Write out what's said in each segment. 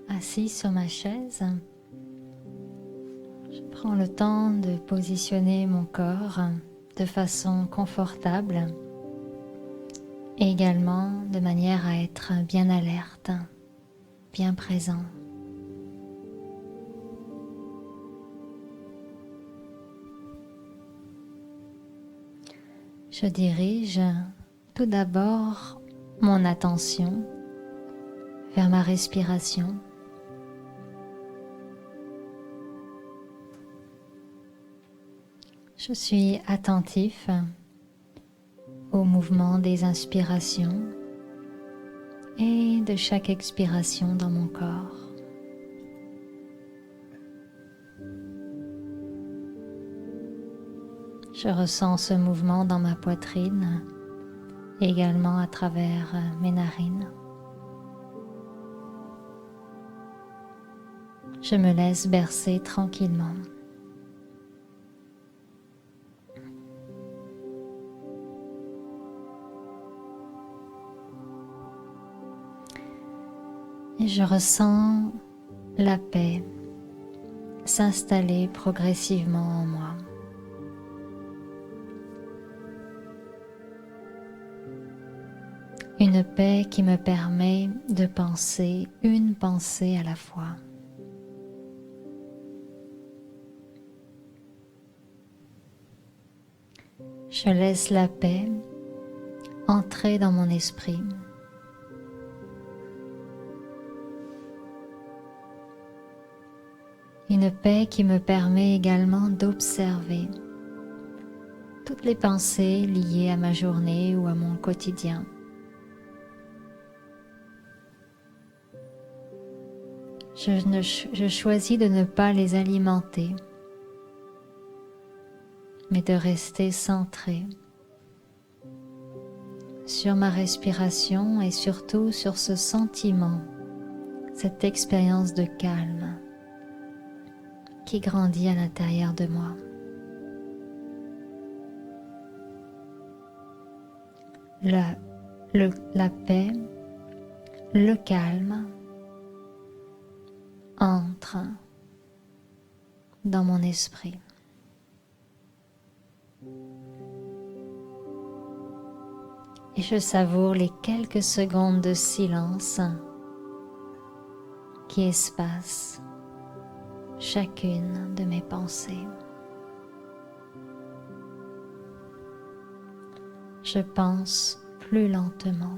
Assis sur ma chaise, je prends le temps de positionner mon corps de façon confortable et également de manière à être bien alerte, bien présent. Je dirige tout d'abord mon attention vers ma respiration. Je suis attentif au mouvement des inspirations et de chaque expiration dans mon corps. Je ressens ce mouvement dans ma poitrine, également à travers mes narines. Je me laisse bercer tranquillement. Et je ressens la paix s'installer progressivement en moi. Une paix qui me permet de penser une pensée à la fois. Je laisse la paix entrer dans mon esprit. Une paix qui me permet également d'observer toutes les pensées liées à ma journée ou à mon quotidien. Je choisis de ne pas les alimenter, mais de rester centré sur ma respiration et surtout sur ce sentiment, cette expérience de calme qui grandit à l'intérieur de moi. La paix, le calme entre dans mon esprit. Et je savoure les quelques secondes de silence qui espacent chacune de mes pensées. Je pense plus lentement.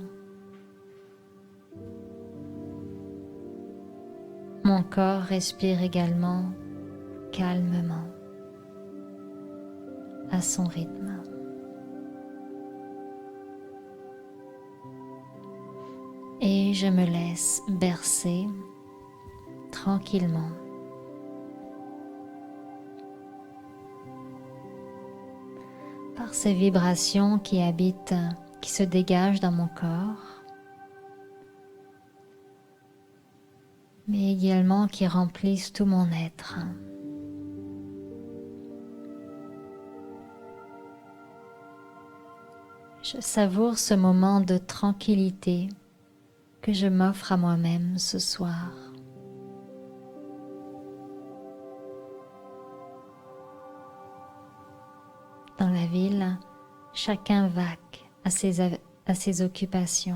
Mon corps respire également calmement, à son rythme. Et je me laisse bercer tranquillement par ces vibrations qui se dégagent dans mon corps, mais également qui remplissent tout mon être. Je savoure ce moment de tranquillité que je m'offre à moi-même ce soir. Dans la ville, chacun vaque à ses occupations.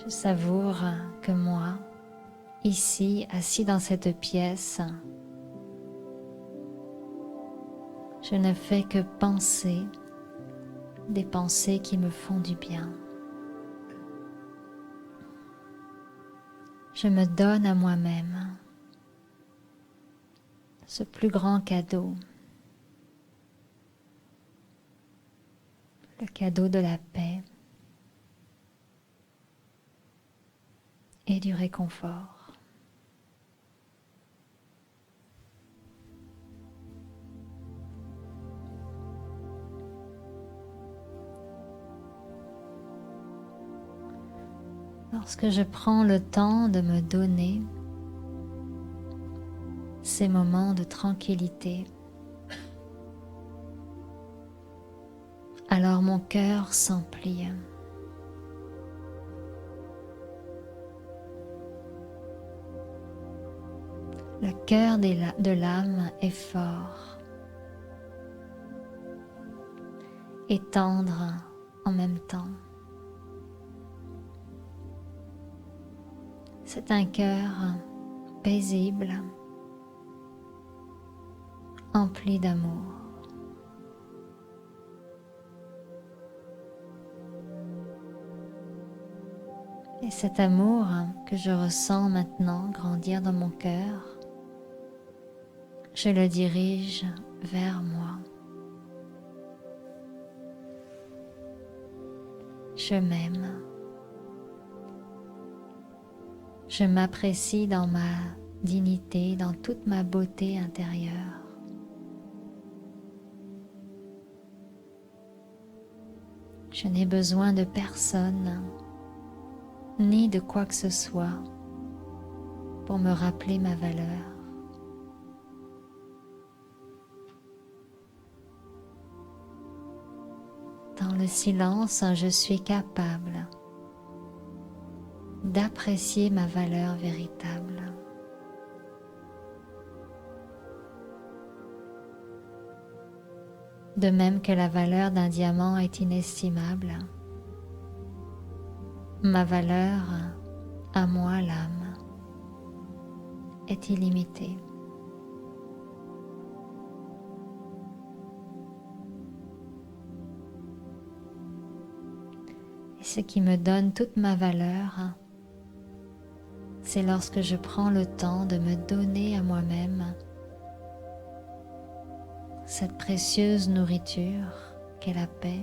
Je savoure que moi, ici, assis dans cette pièce, je ne fais que penser des pensées qui me font du bien. Je me donne à moi-même ce plus grand cadeau, le cadeau de la paix et du réconfort. Lorsque je prends le temps de me donner ces moments de tranquillité, alors mon cœur s'emplit. Le cœur de l'âme est fort et tendre en même temps. C'est un cœur paisible, empli d'amour. Et cet amour que je ressens maintenant grandir dans mon cœur, je le dirige vers moi. Je m'aime. Je m'apprécie dans ma dignité, dans toute ma beauté intérieure. Je n'ai besoin de personne, ni de quoi que ce soit, pour me rappeler ma valeur. Dans le silence, je suis capable d'apprécier ma valeur véritable. De même que la valeur d'un diamant est inestimable, ma valeur, à moi l'âme, est illimitée. Et ce qui me donne toute ma valeur, c'est lorsque je prends le temps de me donner à moi-même cette précieuse nourriture qu'est la paix.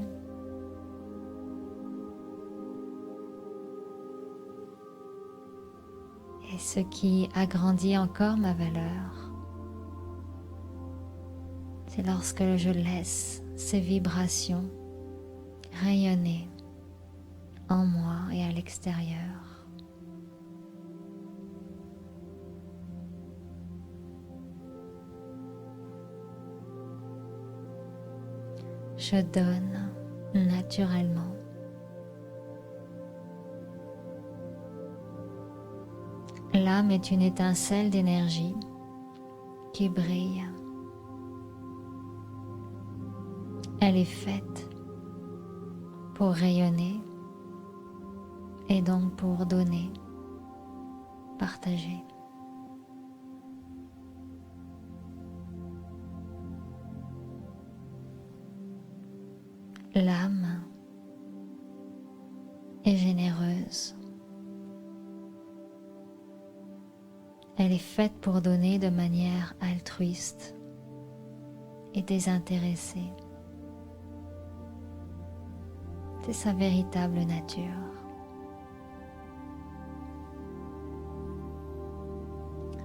Et ce qui agrandit encore ma valeur, c'est lorsque je laisse ces vibrations rayonner en moi et à l'extérieur. Je donne naturellement. L'âme est une étincelle d'énergie qui brille. Elle est faite pour rayonner et donc pour donner, partager. L'âme est généreuse. Elle est faite pour donner de manière altruiste et désintéressée. C'est sa véritable nature.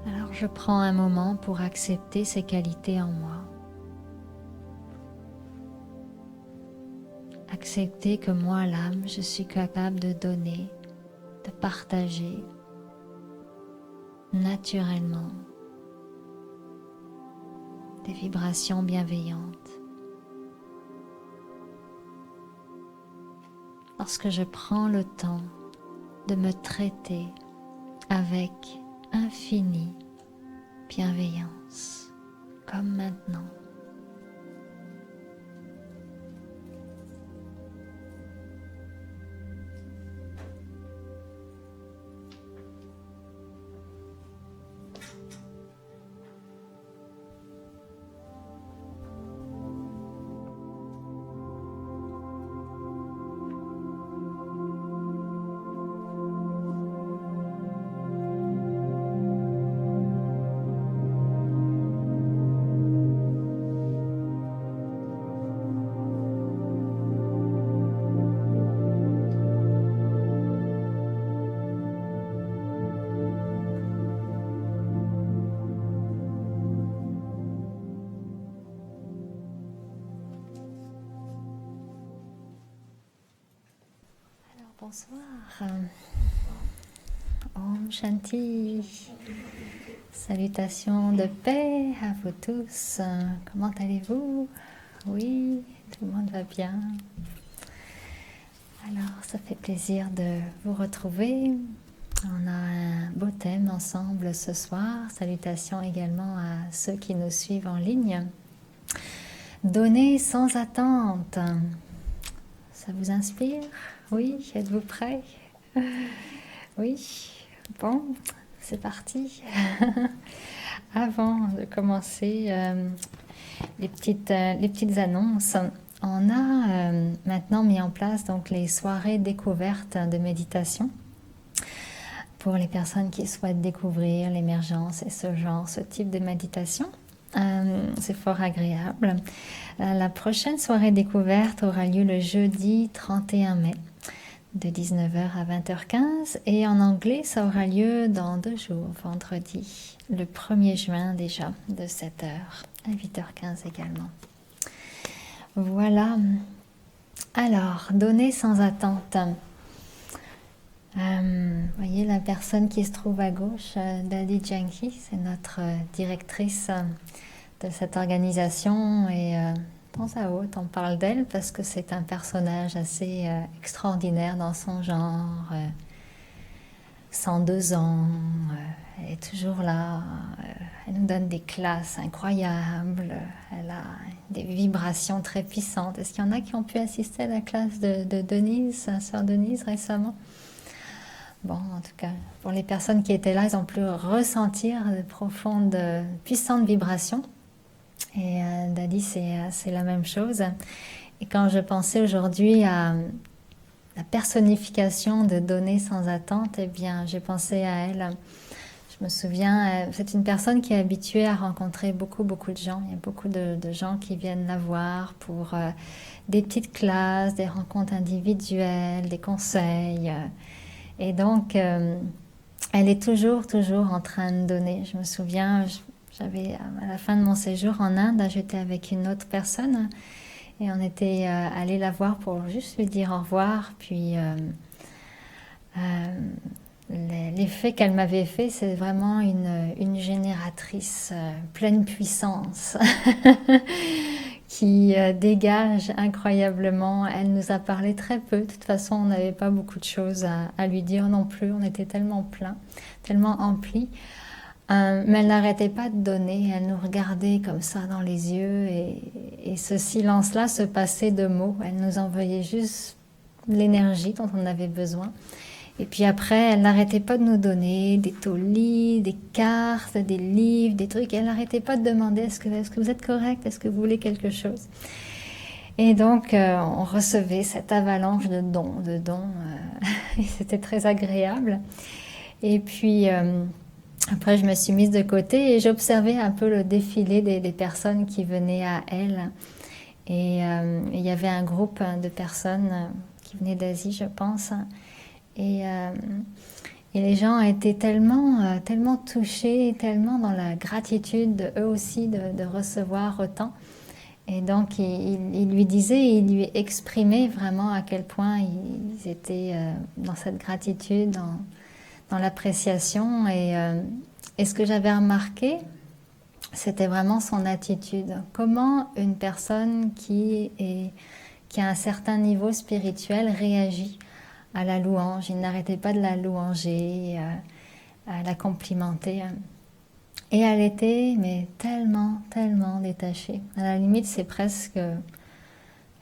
Alors je prends un moment pour accepter ces qualités en moi. Accepter que moi, l'âme, je suis capable de donner, de partager naturellement des vibrations bienveillantes. Lorsque je prends le temps de me traiter avec infinie bienveillance, comme maintenant. Bonsoir. Om Shanti. Salutations de paix à vous tous. Comment allez-vous? Oui, tout le monde va bien. Alors, ça fait plaisir de vous retrouver. On a un beau thème ensemble ce soir. Salutations également à ceux qui nous suivent en ligne. Donner sans attente. Ça vous inspire? Oui, êtes-vous prêts? Oui, bon, c'est parti. Avant de commencer les petites annonces, on a maintenant mis en place donc les soirées découvertes de méditation pour les personnes qui souhaitent découvrir l'émergence et ce type de méditation. C'est fort agréable. La prochaine soirée découverte aura lieu le jeudi 31 mai de 19h à 20h15 et en anglais ça aura lieu dans 2 jours, vendredi, le 1er juin déjà, de 7h à 8h15 également. Voilà. Alors, donner sans attente. Voyez la personne qui se trouve à gauche, Dadi Janki, c'est notre directrice de cette organisation et temps à autre on parle d'elle parce que c'est un personnage assez extraordinaire dans son genre, 102 ans, elle est toujours là, elle nous donne des classes incroyables, elle a des vibrations très puissantes. Est-ce qu'il y en a qui ont pu assister à la classe de Denise, sœur Denise récemment? Bon, en tout cas, pour les personnes qui étaient là, ils ont pu ressentir de profondes, puissantes vibrations. Et Dadi, c'est la même chose. Et quand je pensais aujourd'hui à la personnification de donner sans attente, eh bien, j'ai pensé à elle. Je me souviens, c'est une personne qui est habituée à rencontrer beaucoup de gens. Il y a beaucoup de gens qui viennent la voir pour des petites classes, des rencontres individuelles, des conseils. Et donc, elle est toujours en train de donner. Je me souviens, j'avais à la fin de mon séjour en Inde, j'étais avec une autre personne et on était allé la voir pour juste lui dire au revoir. Puis l'effet qu'elle m'avait fait, c'est vraiment une génératrice pleine puissance qui dégage incroyablement. Elle nous a parlé très peu. De toute façon, on n'avait pas beaucoup de choses à lui dire non plus. On était tellement plein, tellement emplis. Mais elle n'arrêtait pas de donner. Elle nous regardait comme ça dans les yeux. Et ce silence-là se passait de mots. Elle nous envoyait juste l'énergie dont on avait besoin. Et puis après, elle n'arrêtait pas de nous donner des tolis, des cartes, des livres, des trucs. Elle n'arrêtait pas de demander est-ce que vous êtes correct, est-ce que vous voulez quelque chose. Et donc, on recevait cette avalanche de dons. Et c'était très agréable. Et puis, après, je me suis mise de côté et j'observais un peu le défilé des personnes qui venaient à elle. Et il y avait un groupe de personnes qui venaient d'Asie, je pense. Et les gens étaient tellement touchés, tellement dans la gratitude, eux aussi, de recevoir autant. Et donc, il lui disait, il lui exprimait vraiment à quel point ils étaient dans cette gratitude, dans l'appréciation. Et ce que j'avais remarqué, c'était vraiment son attitude. Comment une personne qui a un certain niveau spirituel réagit à la louange. Il n'arrêtait pas de la louanger, à la complimenter. Et elle était mais tellement détachée. À la limite, c'est presque...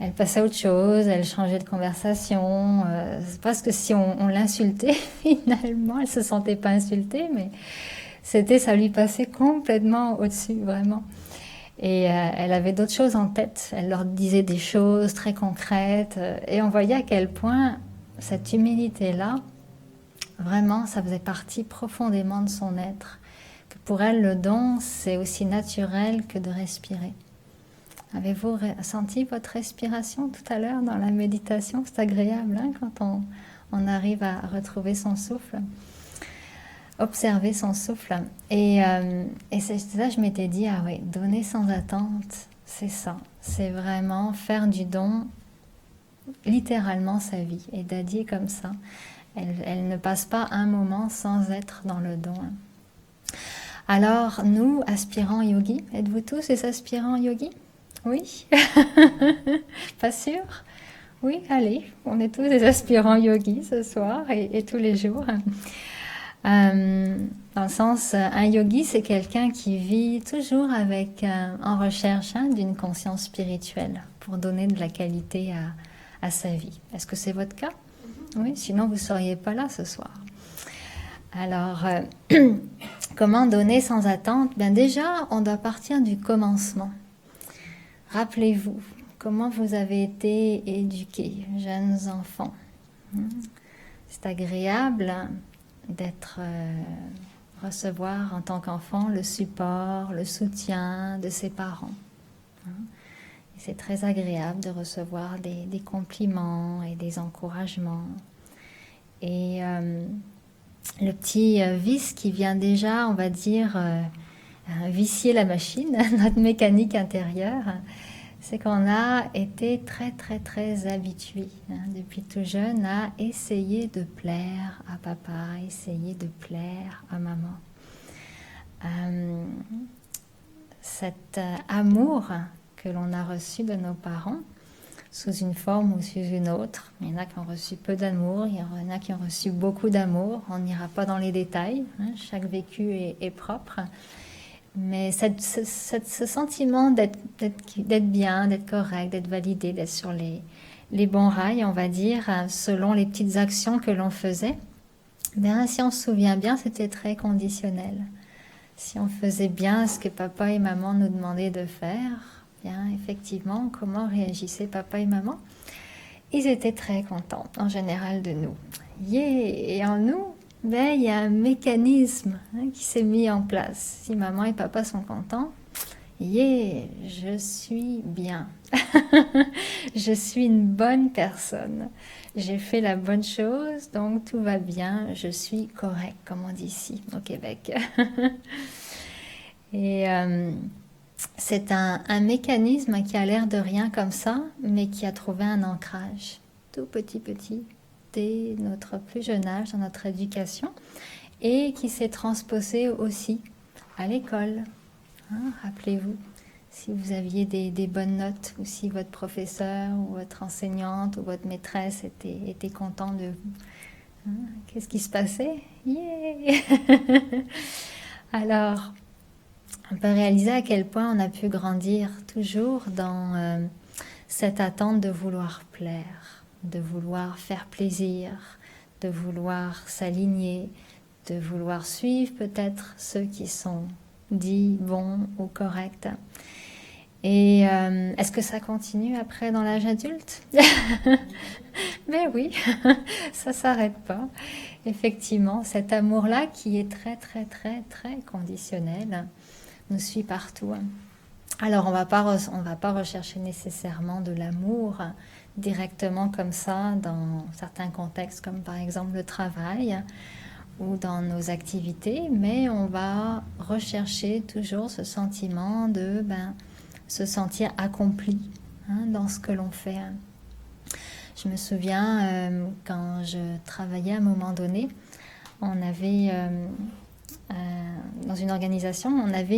Elle passait à autre chose, elle changeait de conversation. C'est presque si on l'insultait, finalement. Elle ne se sentait pas insultée, mais ça lui passait complètement au-dessus, vraiment. Et elle avait d'autres choses en tête. Elle leur disait des choses très concrètes. Et on voyait à quel point cette humilité-là, vraiment, ça faisait partie profondément de son être. Que pour elle, le don, c'est aussi naturel que de respirer. Avez-vous senti votre respiration tout à l'heure dans la méditation? C'est agréable hein, quand on arrive à retrouver son souffle. Observer son souffle. Et c'est ça, je m'étais dit, ah oui, donner sans attente, c'est ça. C'est vraiment faire du don littéralement sa vie. Et Dadi est comme ça. Elle ne passe pas un moment sans être dans le don. Alors, nous, aspirants yogis, êtes-vous tous des aspirants yogis? Oui? Pas sûr? Oui, allez, on est tous des aspirants yogis ce soir et tous les jours. Dans le sens, un yogi, c'est quelqu'un qui vit toujours avec, en recherche d'une conscience spirituelle pour donner de la qualité à sa vie. Est-ce que c'est votre cas? Oui, sinon vous ne seriez pas là ce soir. Alors, comment donner sans attente? Ben déjà, on doit partir du commencement. Rappelez-vous, comment vous avez été éduqués, jeunes enfants. C'est agréable d'être, recevoir en tant qu'enfant le support, le soutien de ses parents. C'est très agréable de recevoir des compliments et des encouragements. Et le petit vice qui vient déjà, on va dire, vicier la machine, notre mécanique intérieure, c'est qu'on a été très très très habitués depuis tout jeune à essayer de plaire à papa, essayer de plaire à maman. Cet amour que l'on a reçu de nos parents, sous une forme ou sous une autre. Il y en a qui ont reçu peu d'amour, il y en a qui ont reçu beaucoup d'amour. On n'ira pas dans les détails, chaque vécu est propre. Mais ce sentiment d'être bien, d'être correct, d'être validé, d'être sur les bons rails, on va dire, selon les petites actions que l'on faisait, bien, si on se souvient bien, c'était très conditionnel. Si on faisait bien ce que papa et maman nous demandaient de faire, bien, effectivement, comment réagissaient papa et maman? Ils étaient très contents, en général, de nous. Et en nous, ben, il y a un mécanisme qui s'est mis en place. Si maman et papa sont contents, je suis bien. Je suis une bonne personne. J'ai fait la bonne chose, donc tout va bien. Je suis correct, comme on dit ici, au Québec. Et c'est un mécanisme qui a l'air de rien comme ça, mais qui a trouvé un ancrage tout petit, dès notre plus jeune âge, dans notre éducation, et qui s'est transposé aussi à l'école. Rappelez-vous, si vous aviez des bonnes notes, ou si votre professeur, ou votre enseignante, ou votre maîtresse était content de vous. Qu'est-ce qui se passait? Alors, on peut réaliser à quel point on a pu grandir toujours dans cette attente de vouloir plaire, de vouloir faire plaisir, de vouloir s'aligner, de vouloir suivre peut-être ceux qui sont dits bons ou corrects. Et est-ce que ça continue après dans l'âge adulte? Mais oui, ça s'arrête pas. Effectivement, cet amour-là qui est très très très très conditionnel nous suit partout. Alors on va pas rechercher nécessairement de l'amour directement comme ça dans certains contextes comme par exemple le travail ou dans nos activités, mais on va rechercher toujours ce sentiment de se sentir accompli dans ce que l'on fait. Je me souviens quand je travaillais à un moment donné, on avait dans une organisation, on avait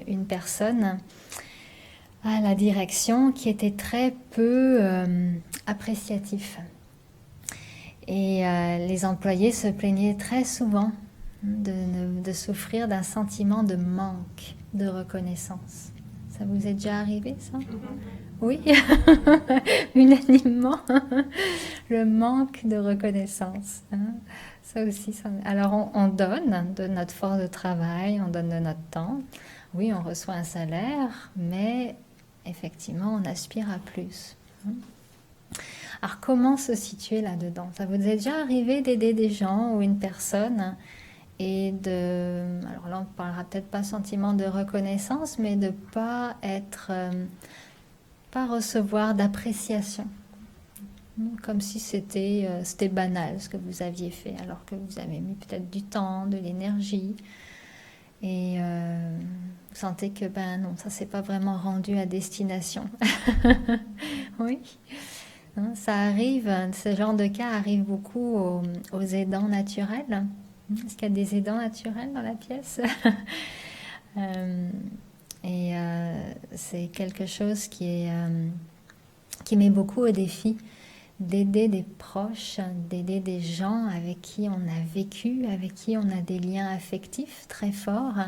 une personne à la direction qui était très peu appréciatif. Et les employés se plaignaient très souvent de souffrir d'un sentiment de manque de reconnaissance. Ça vous est déjà arrivé, ça? Oui, unanimement, le manque de reconnaissance. Ça aussi, alors on donne de notre force de travail, on donne de notre temps. Oui, on reçoit un salaire, mais effectivement, on aspire à plus. Alors, comment se situer là-dedans? Ça vous est déjà arrivé d'aider des gens ou une personne et alors là, on ne parlera peut-être pas sentiment de reconnaissance, mais de pas recevoir d'appréciation. Comme si c'était banal ce que vous aviez fait, alors que vous avez mis peut-être du temps, de l'énergie. Et vous sentez que non, ça s'est pas vraiment rendu à destination. Oui, ça arrive, ce genre de cas arrive beaucoup aux aidants naturels. Est-ce qu'il y a des aidants naturels dans la pièce? Et c'est quelque chose qui met beaucoup au défi d'aider des proches, d'aider des gens avec qui on a vécu, avec qui on a des liens affectifs très forts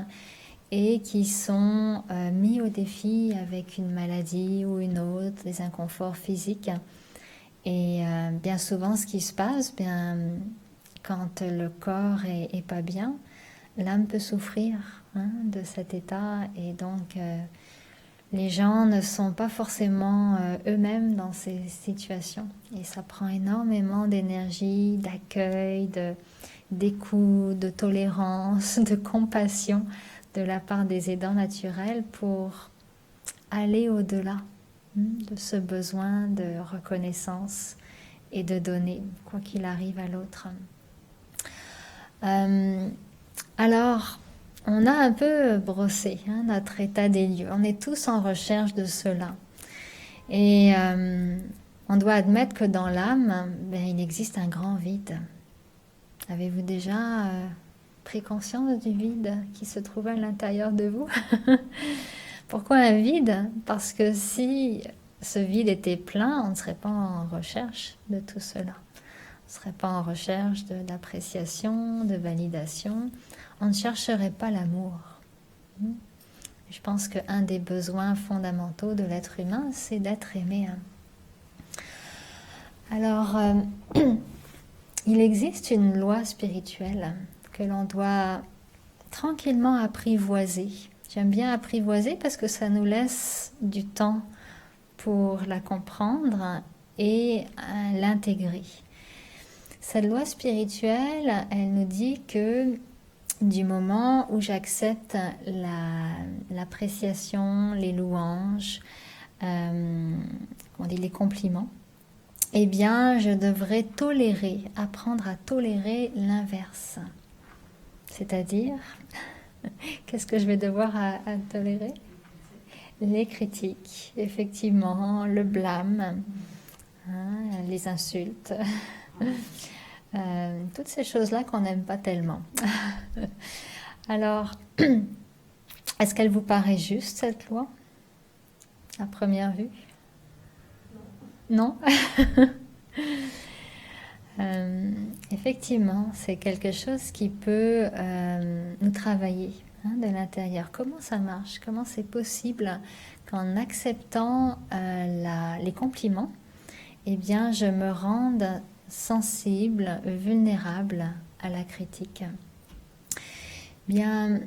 et qui sont mis au défi avec une maladie ou une autre, des inconforts physiques. Et bien souvent, ce qui se passe, bien, quand le corps est pas bien, l'âme peut souffrir de cet état. Et donc, les gens ne sont pas forcément eux-mêmes dans ces situations. Et ça prend énormément d'énergie, d'accueil, d'écoute, de tolérance, de compassion de la part des aidants naturels pour aller au-delà de ce besoin de reconnaissance et de donner, quoi qu'il arrive à l'autre. Alors, on a un peu brossé notre état des lieux. On est tous en recherche de cela. Et on doit admettre que dans l'âme, il existe un grand vide. Avez-vous déjà pris conscience du vide qui se trouve à l'intérieur de vous? Pourquoi un vide? Parce que si ce vide était plein, on ne serait pas en recherche de tout cela. On ne serait pas en recherche d'appréciation, de validation. On ne chercherait pas l'amour. Je pense qu'un des besoins fondamentaux de l'être humain, c'est d'être aimé. Alors, il existe une loi spirituelle que l'on doit tranquillement apprivoiser. J'aime bien apprivoiser parce que ça nous laisse du temps pour la comprendre et l'intégrer. Cette loi spirituelle, elle nous dit que du moment où j'accepte l'appréciation, les louanges, on dit les compliments, eh bien, je devrais apprendre à tolérer l'inverse. C'est-à-dire, qu'est-ce que je vais devoir à tolérer? Les critiques, effectivement, le blâme, les insultes, toutes ces choses-là qu'on n'aime pas tellement. Alors, est-ce qu'elle vous paraît juste, cette loi, à première vue? Non. Effectivement, c'est quelque chose qui peut nous travailler de l'intérieur. Comment ça marche? Comment c'est possible qu'en acceptant les compliments, eh bien, je me rende sensible, vulnérable à la critique? Bien,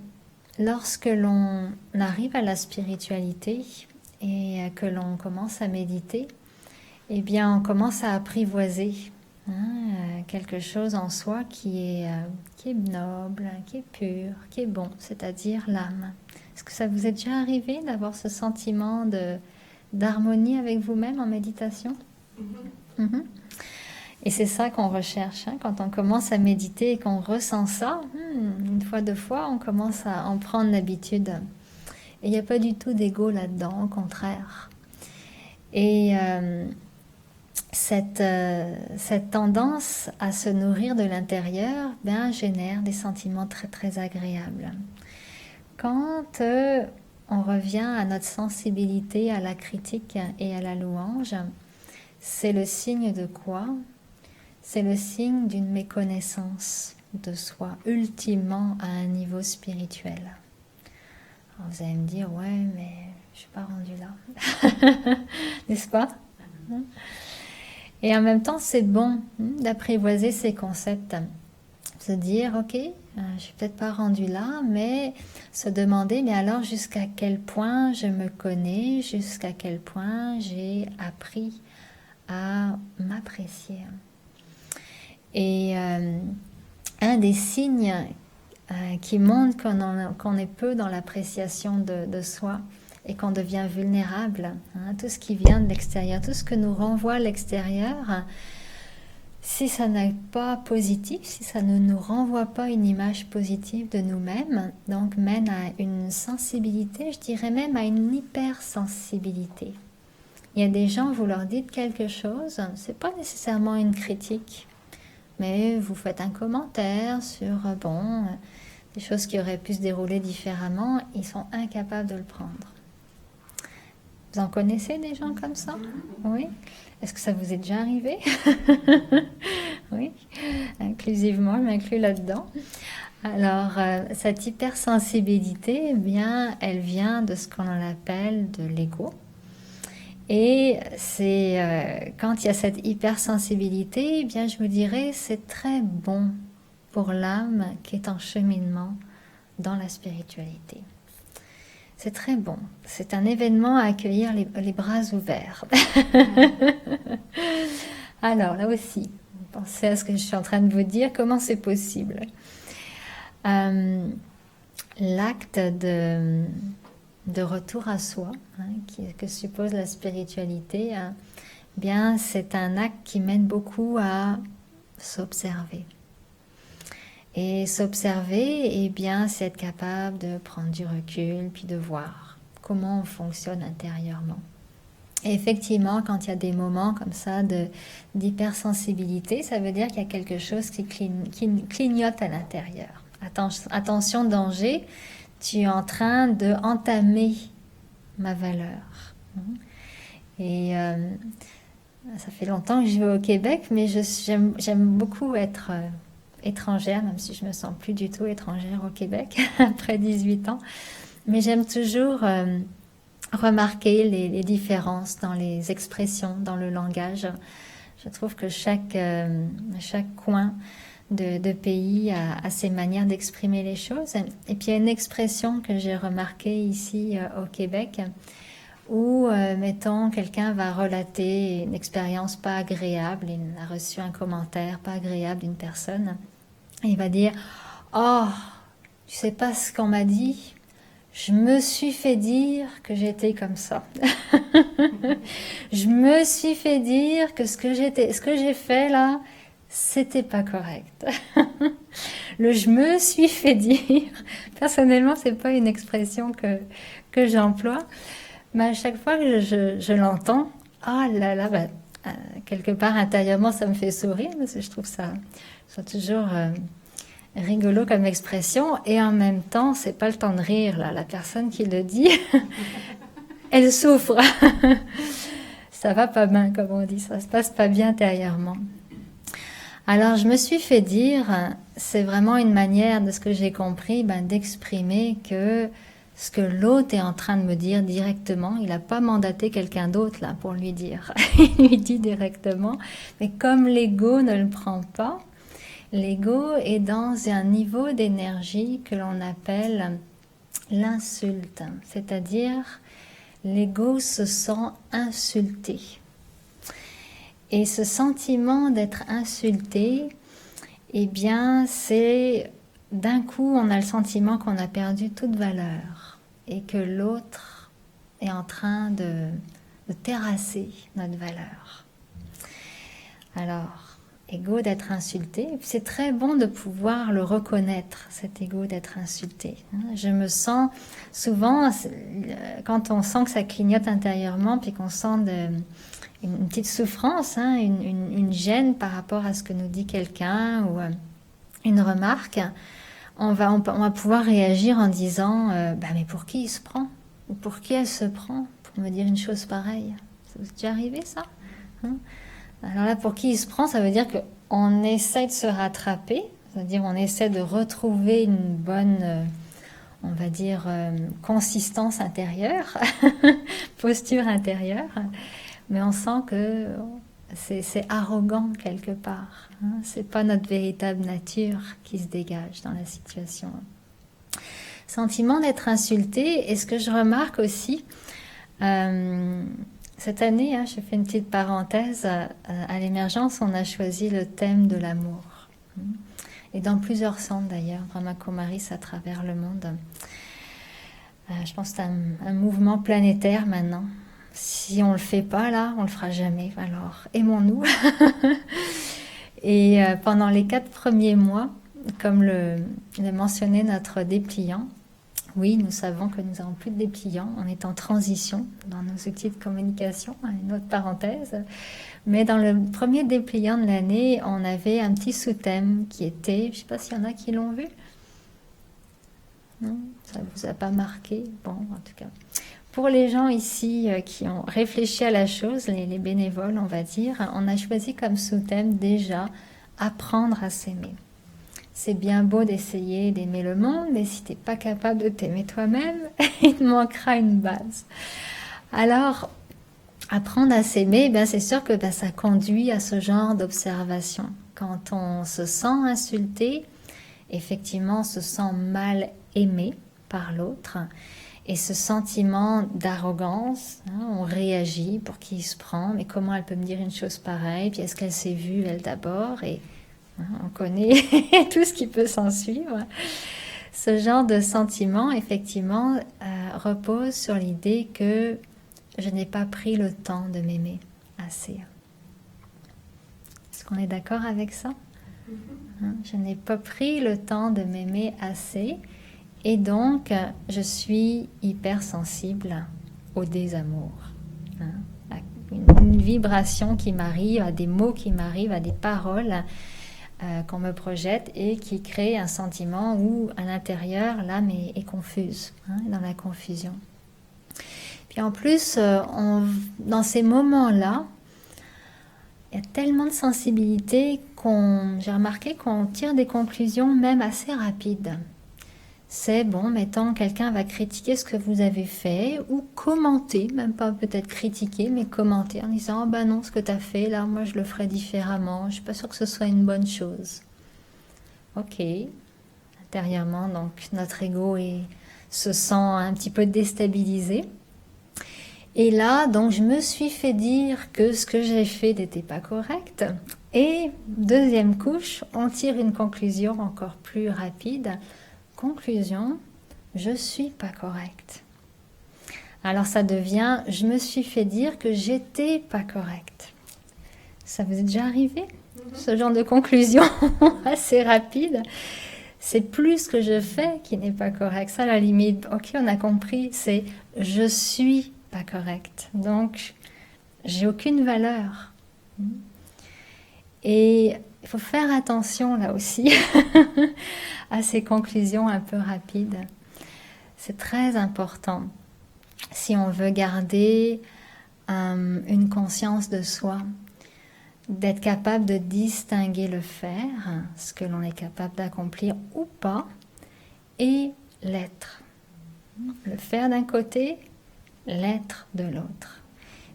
lorsque l'on arrive à la spiritualité et que l'on commence à méditer, eh bien, on commence à apprivoiser quelque chose en soi qui est noble, qui est pur, qui est bon, c'est-à-dire l'âme. Est-ce que ça vous est déjà arrivé d'avoir ce sentiment d'harmonie avec vous-même en méditation? Et c'est ça qu'on recherche. Quand on commence à méditer et qu'on ressent ça, une fois, deux fois, on commence à en prendre l'habitude. Et il n'y a pas du tout d'ego là-dedans, au contraire. Et cette tendance à se nourrir de l'intérieur génère des sentiments très très agréables. Quand on revient à notre sensibilité à la critique et à la louange, c'est le signe de quoi? C'est le signe d'une méconnaissance de soi, ultimement à un niveau spirituel. Alors vous allez me dire, ouais, mais je ne suis pas rendue là. N'est-ce pas? Et en même temps, c'est bon d'apprivoiser ces concepts. Se dire, ok, je ne suis peut-être pas rendue là, mais se demander, mais alors jusqu'à quel point je me connais, jusqu'à quel point j'ai appris à m'apprécier. Et un des signes qui montre qu'on est peu dans l'appréciation de soi et qu'on devient vulnérable, tout ce qui vient de l'extérieur, tout ce que nous renvoie l'extérieur, si ça n'est pas positif, si ça ne nous renvoie pas une image positive de nous-mêmes, donc mène à une sensibilité, je dirais même à une hypersensibilité. Il y a des gens, vous leur dites quelque chose, c'est pas nécessairement une critique, mais vous faites un commentaire sur, des choses qui auraient pu se dérouler différemment, ils sont incapables de le prendre. Vous en connaissez des gens comme ça? Oui. Est-ce que ça vous est déjà arrivé? Oui, inclusivement, je m'inclus là-dedans. Alors, cette hypersensibilité, eh bien, elle vient de ce qu'on appelle de l'ego. Et c'est quand il y a cette hypersensibilité, eh bien, je vous dirais, c'est très bon pour l'âme qui est en cheminement dans la spiritualité. C'est très bon. C'est un événement à accueillir les bras ouverts. Alors, là aussi, pensez à ce que je suis en train de vous dire, comment c'est possible. L'acte de retour à soi, que suppose la spiritualité, bien, c'est un acte qui mène beaucoup à s'observer. Et s'observer, eh bien, c'est être capable de prendre du recul, puis de voir comment on fonctionne intérieurement. Et effectivement, quand il y a des moments comme ça d'hypersensibilité, ça veut dire qu'il y a quelque chose qui clignote à l'intérieur. Attention, danger, tu es en train de entamer ma valeur. Et ça fait longtemps que je vais au Québec, mais j'aime beaucoup être étrangère, même si je me sens plus du tout étrangère au Québec après 18 ans. Mais j'aime toujours remarquer les différences dans les expressions, dans le langage. Je trouve que chaque coin de pays a ses manières d'exprimer les choses. Et puis il y a une expression que j'ai remarquée ici au Québec où, mettons, quelqu'un va relater une expérience pas agréable, il a reçu un commentaire pas agréable d'une personne, et il va dire « Oh, tu sais pas ce qu'on m'a dit ? Je me suis fait dire que j'étais comme ça. Je me suis fait dire que ce que j'ai fait là, c'était pas correct. » Le « je me suis fait dire », personnellement, c'est pas une expression que j'emploie, mais à chaque fois que je l'entends, ah là là, quelque part intérieurement, ça me fait sourire, parce que je trouve ça toujours rigolo comme expression, et en même temps, c'est pas le temps de rire, là. La personne qui le dit, elle souffre. Ça va pas bien, comme on dit, ça se passe pas bien intérieurement. Alors, je me suis fait dire, c'est vraiment une manière, de ce que j'ai compris, d'exprimer que ce que l'autre est en train de me dire directement, il n'a pas mandaté quelqu'un d'autre là pour lui dire. Il lui dit directement, mais comme l'ego ne le prend pas, l'ego est dans un niveau d'énergie que l'on appelle l'insulte, c'est-à-dire l'ego se sent insulté. Et ce sentiment d'être insulté, eh bien, c'est d'un coup, on a le sentiment qu'on a perdu toute valeur et que l'autre est en train de terrasser notre valeur. Alors, ego d'être insulté, c'est très bon de pouvoir le reconnaître, cet ego d'être insulté. Je me sens souvent, quand on sent que ça clignote intérieurement, puis qu'on sent une petite souffrance, une gêne par rapport à ce que nous dit quelqu'un ou une remarque, on va pouvoir réagir en disant mais pour qui il se prend? Ou pour qui elle se prend pour me dire une chose pareille? Ça vous est déjà arrivé ça? Alors là, pour qui il se prend, ça veut dire qu'on essaie de se rattraper, c'est-à-dire on essaie de retrouver une bonne, on va dire, consistance intérieure, posture intérieure, mais on sent que c'est arrogant quelque part. C'est pas notre véritable nature qui se dégage dans la situation. Sentiment d'être insulté. Et ce que je remarque aussi, cette année, je fais une petite parenthèse, à l'émergence, on a choisi le thème de l'amour. Et dans plusieurs centres d'ailleurs, Brahma Kumaris à travers le monde. Je pense que c'est un mouvement planétaire maintenant. Si on ne le fait pas là, on ne le fera jamais. Alors, aimons-nous. Et pendant les 4 premiers mois, comme le mentionnait notre dépliant, oui, nous savons que nous n'avons plus de dépliant. On est en transition dans nos outils de communication, une autre parenthèse. Mais dans le premier dépliant de l'année, on avait un petit sous-thème qui était, je ne sais pas s'il y en a qui l'ont vu. Non, ça ne vous a pas marqué. Bon, en tout cas, pour les gens ici qui ont réfléchi à la chose, les bénévoles, on va dire, on a choisi comme sous-thème déjà apprendre à s'aimer. C'est bien beau d'essayer d'aimer le monde, mais si tu n'es pas capable de t'aimer toi-même, il te manquera une base. Alors, apprendre à s'aimer, c'est sûr que ça conduit à ce genre d'observation. Quand on se sent insulté, effectivement, on se sent mal aimé par l'autre. Et ce sentiment d'arrogance, on réagit pour qui il se prend, mais comment elle peut me dire une chose pareille, puis est-ce qu'elle s'est vue elle d'abord, et on connaît tout ce qui peut s'en suivre. Ce genre de sentiment, effectivement, repose sur l'idée que je n'ai pas pris le temps de m'aimer assez. Est-ce qu'on est d'accord avec ça? Je n'ai pas pris le temps de m'aimer assez. Et donc, je suis hypersensible au désamour. À une vibration qui m'arrive, à des mots qui m'arrivent, à des paroles qu'on me projette et qui crée un sentiment où, à l'intérieur, l'âme est confuse, dans la confusion. Puis en plus, dans ces moments-là, il y a tellement de sensibilité j'ai remarqué qu'on tire des conclusions même assez rapides. C'est bon, mettons, quelqu'un va critiquer ce que vous avez fait ou commenter, même pas peut-être critiquer, mais commenter en disant « Oh non, ce que tu as fait, là, moi je le ferais différemment, je ne suis pas sûre que ce soit une bonne chose. » Ok, intérieurement, donc notre ego se sent un petit peu déstabilisé. Et là, donc je me suis fait dire que ce que j'ai fait n'était pas correct. Et deuxième couche, on tire une conclusion encore plus rapide. Conclusion, je suis pas correcte. Alors ça devient, je me suis fait dire que j'étais pas correcte. Ça vous est déjà arrivé, ce genre de conclusion assez rapide? C'est plus ce que je fais qui n'est pas correct. Ça, à la limite, ok, on a compris, c'est je suis pas correcte. Donc, j'ai aucune valeur. Et il faut faire attention là aussi à ces conclusions un peu rapides. C'est très important si on veut garder une conscience de soi, d'être capable de distinguer le faire, ce que l'on est capable d'accomplir ou pas, et l'être. Le faire d'un côté, l'être de l'autre.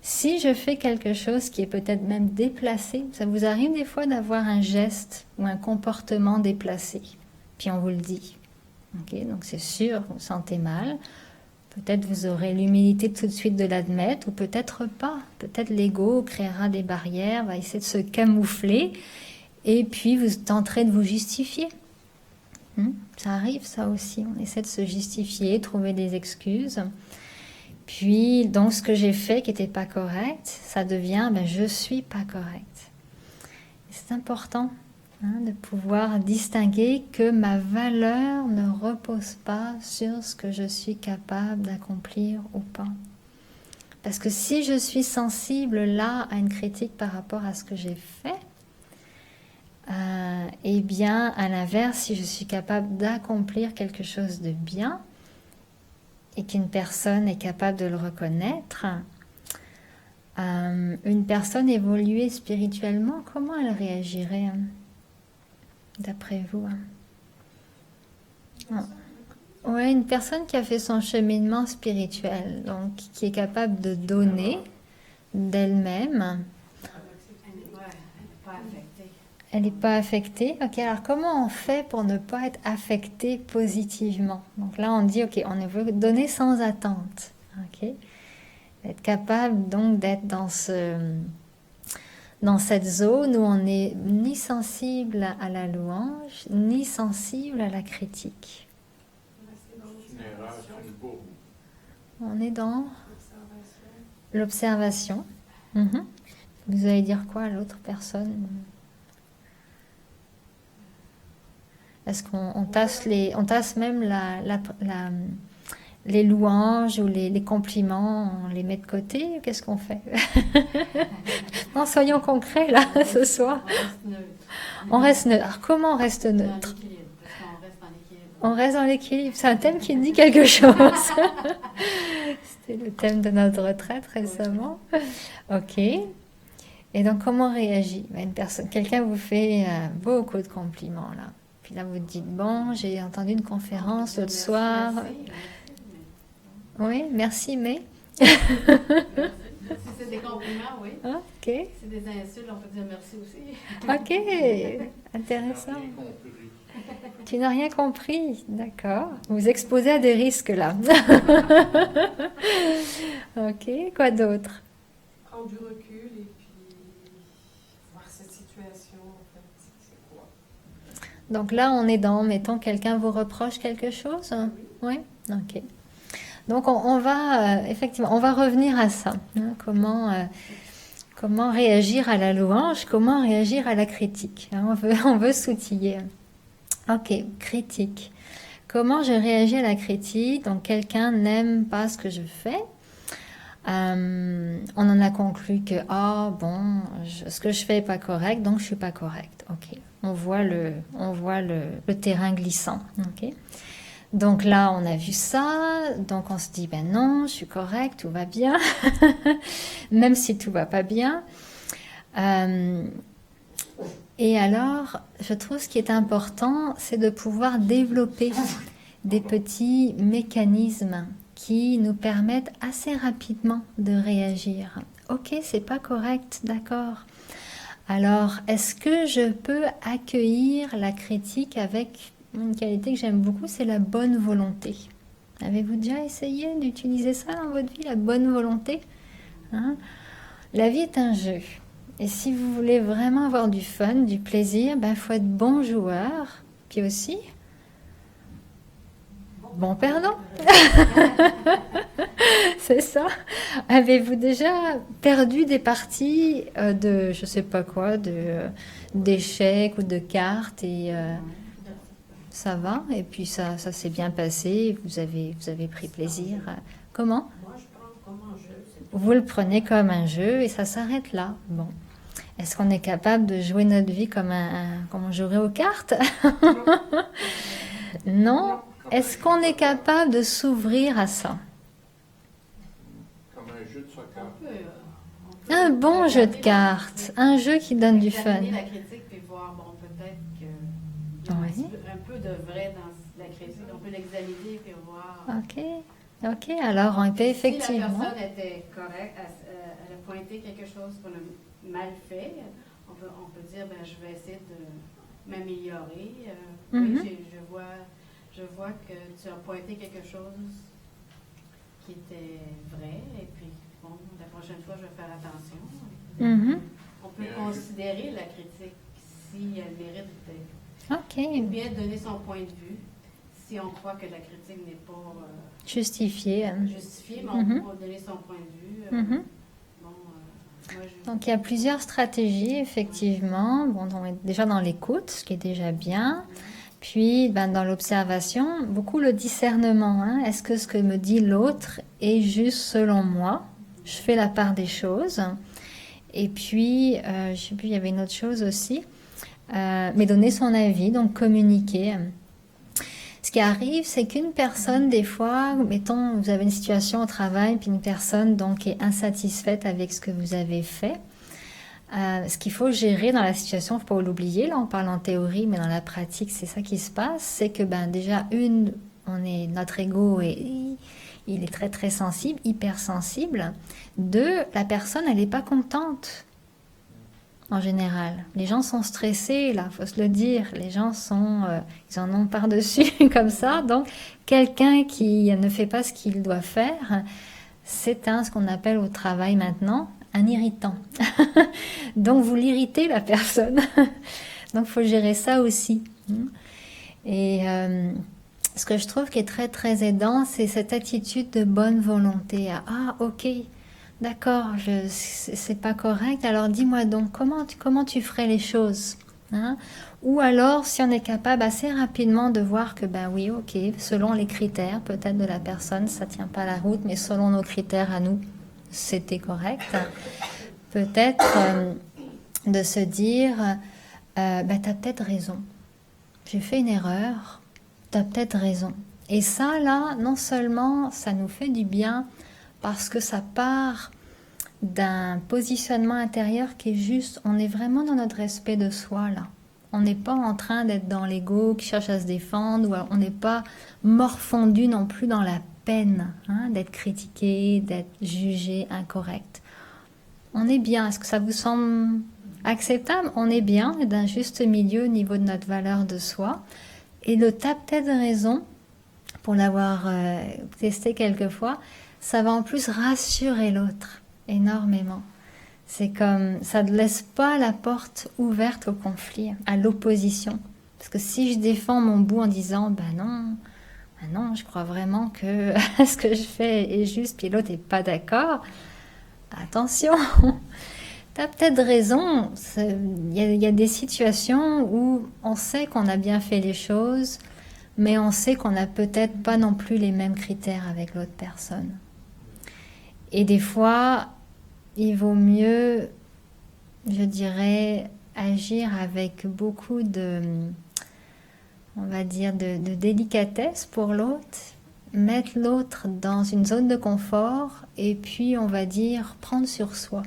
Si je fais quelque chose qui est peut-être même déplacé, ça vous arrive des fois d'avoir un geste ou un comportement déplacé, puis on vous le dit. Okay, donc c'est sûr, vous vous sentez mal. Peut-être vous aurez l'humilité tout de suite de l'admettre, ou peut-être pas. Peut-être l'ego créera des barrières, va essayer de se camoufler, et puis vous tenterez de vous justifier. Ça arrive ça aussi, on essaie de se justifier, trouver des excuses. Puis, donc, ce que j'ai fait qui n'était pas correct, ça devient je suis pas correct. C'est important de pouvoir distinguer que ma valeur ne repose pas sur ce que je suis capable d'accomplir ou pas. Parce que si je suis sensible là à une critique par rapport à ce que j'ai fait, eh bien, à l'inverse, si je suis capable d'accomplir quelque chose de bien, et qu'une personne est capable de le reconnaître, une personne évoluée spirituellement, comment elle réagirait d'après vous? Ouais, une personne qui a fait son cheminement spirituel, donc qui est capable de donner d'elle-même. Elle n'est pas affectée. Ok, alors comment on fait pour ne pas être affecté positivement? Donc là, on dit, ok, on veut donner sans attente. Ok, être capable donc d'être dans cette zone où on n'est ni sensible à la louange, ni sensible à la critique. On est dans l'observation. Vous allez dire quoi à l'autre personne? Est-ce qu'on tasse même les louanges ou les compliments, on les met de côté? Qu'est-ce qu'on fait? Non, soyons concrets là, ce soir. On reste neutre. Alors, comment on reste neutre? On reste dans l'équilibre. C'est un thème qui dit quelque chose. C'est le thème de notre retraite récemment. Ok. Et donc, comment on réagit? Une personne, quelqu'un vous fait beaucoup de compliments là. Puis là, vous dites, bon, j'ai entendu une conférence l'autre soir. Oui, merci, mais. Si c'est des compliments, oui. Ok. Si c'est des insultes, on peut dire merci aussi. Ok, intéressant. Tu n'as rien compris, d'accord. Vous vous exposez à des risques là. Ok, quoi d'autre? Prendre du recul et puis voir cette situation, en fait, c'est quoi. Donc là, on est dans, mettons, quelqu'un vous reproche quelque chose? Oui. Ok. Donc on va, effectivement, on va revenir à ça. Hein, comment réagir à la louange, comment réagir à la critique. Hein, on veut s'outiller. Ok, critique. Comment je réagis à la critique? Donc quelqu'un n'aime pas ce que je fais. On en a conclu que ce que je fais est pas correct, donc je suis pas correct. Ok, on voit le terrain glissant. Ok, donc là on a vu ça, donc on se dit ben non, je suis correct, tout va bien, même si tout va pas bien. Et alors, je trouve ce qui est important, c'est de pouvoir développer des petits mécanismes qui nous permettent assez rapidement de réagir. Ok, c'est pas correct, d'accord. Alors, est-ce que je peux accueillir la critique avec une qualité que j'aime beaucoup, c'est la bonne volonté. Avez-vous déjà essayé d'utiliser ça dans votre vie, la bonne volonté? Hein? La vie est un jeu. Et si vous voulez vraiment avoir du fun, du plaisir, il faut être bon joueur, puis aussi bon perdant. C'est ça. Avez-vous déjà perdu des parties de, je sais pas quoi, d'échecs ou de cartes et ça va, et puis ça s'est bien passé, vous avez pris plaisir. Comment? Moi, je prends comme un jeu. Vous le prenez comme un jeu et ça s'arrête là. Bon. Est-ce qu'on est capable de jouer notre vie comme on jouerait aux cartes? Non. Est-ce qu'on est capable de s'ouvrir à ça? Comme un jeu de soccer. Un bon jeu de cartes, un jeu qui donne du fun. Examiner la critique puis voir, bon, peut-être qu'il y a un peu de vrai dans la critique. On peut l'examiner puis voir. Ok, alors on peut effectivement. Si la personne était correcte, elle a pointé quelque chose qu'on a mal fait, on peut dire, ben, je vais essayer de m'améliorer. Oui, je vois que tu as pointé quelque chose qui était vrai, et puis, bon, la prochaine fois, je vais faire attention. On peut considérer la critique si elle mérite d'être. Ok. Bien donner son point de vue si on croit que la critique n'est pas justifiée, mais on peut donner son point de vue. Donc il y a plusieurs stratégies, effectivement. Bon, on est déjà dans l'écoute, ce qui est déjà bien. Puis dans l'observation, beaucoup le discernement. Hein. Est-ce que ce que me dit l'autre est juste selon moi? Je fais la part des choses. Et puis, je ne sais plus, il y avait une autre chose aussi. Mais donner son avis, donc communiquer. Ce qui arrive, c'est qu'une personne, des fois, mettons, vous avez une situation au travail, puis une personne donc est insatisfaite avec ce que vous avez fait. Ce qu'il faut gérer dans la situation, il ne faut pas l'oublier, là on parle en théorie, mais dans la pratique, c'est ça qui se passe, c'est que déjà, notre ego il est très très sensible, hypersensible. Deux, la personne, elle n'est pas contente. En général, les gens sont stressés, là, faut se le dire. Les gens ils en ont par-dessus comme ça. Donc, quelqu'un qui ne fait pas ce qu'il doit faire, c'est ce qu'on appelle au travail maintenant un irritant. Donc, vous l'irritez la personne. Donc, faut gérer ça aussi. Et ce que je trouve qui est très très aidant, c'est cette attitude de bonne volonté. Ok. D'accord, c'est pas correct. Alors dis-moi donc, comment tu ferais les choses, hein? Ou alors, si on est capable assez rapidement de voir que, oui, ok, selon les critères, peut-être de la personne, ça tient pas la route, mais selon nos critères à nous, c'était correct. Peut-être de se dire, t'as peut-être raison. J'ai fait une erreur, t'as peut-être raison. Et ça, là, non seulement ça nous fait du bien, parce que ça part d'un positionnement intérieur qui est juste, on est vraiment dans notre respect de soi là. On n'est pas en train d'être dans l'ego qui cherche à se défendre, ou on n'est pas morfondu non plus dans la peine d'être critiqué, d'être jugé incorrect. On est bien. Est-ce que ça vous semble acceptable? On est bien, d'un juste milieu au niveau de notre valeur de soi. Et le t'as peut-être raison, pour l'avoir testé quelques fois, ça va en plus rassurer l'autre énormément. C'est comme, ça ne laisse pas la porte ouverte au conflit, à l'opposition. Parce que si je défends mon bout en disant, non, je crois vraiment que ce que je fais est juste, puis l'autre n'est pas d'accord, attention, tu as peut-être raison. Il y a des situations où on sait qu'on a bien fait les choses, mais on sait qu'on n'a peut-être pas non plus les mêmes critères avec l'autre personne. Et des fois, il vaut mieux, je dirais, agir avec beaucoup de, on va dire, de délicatesse pour l'autre, mettre l'autre dans une zone de confort et puis, on va dire, prendre sur soi.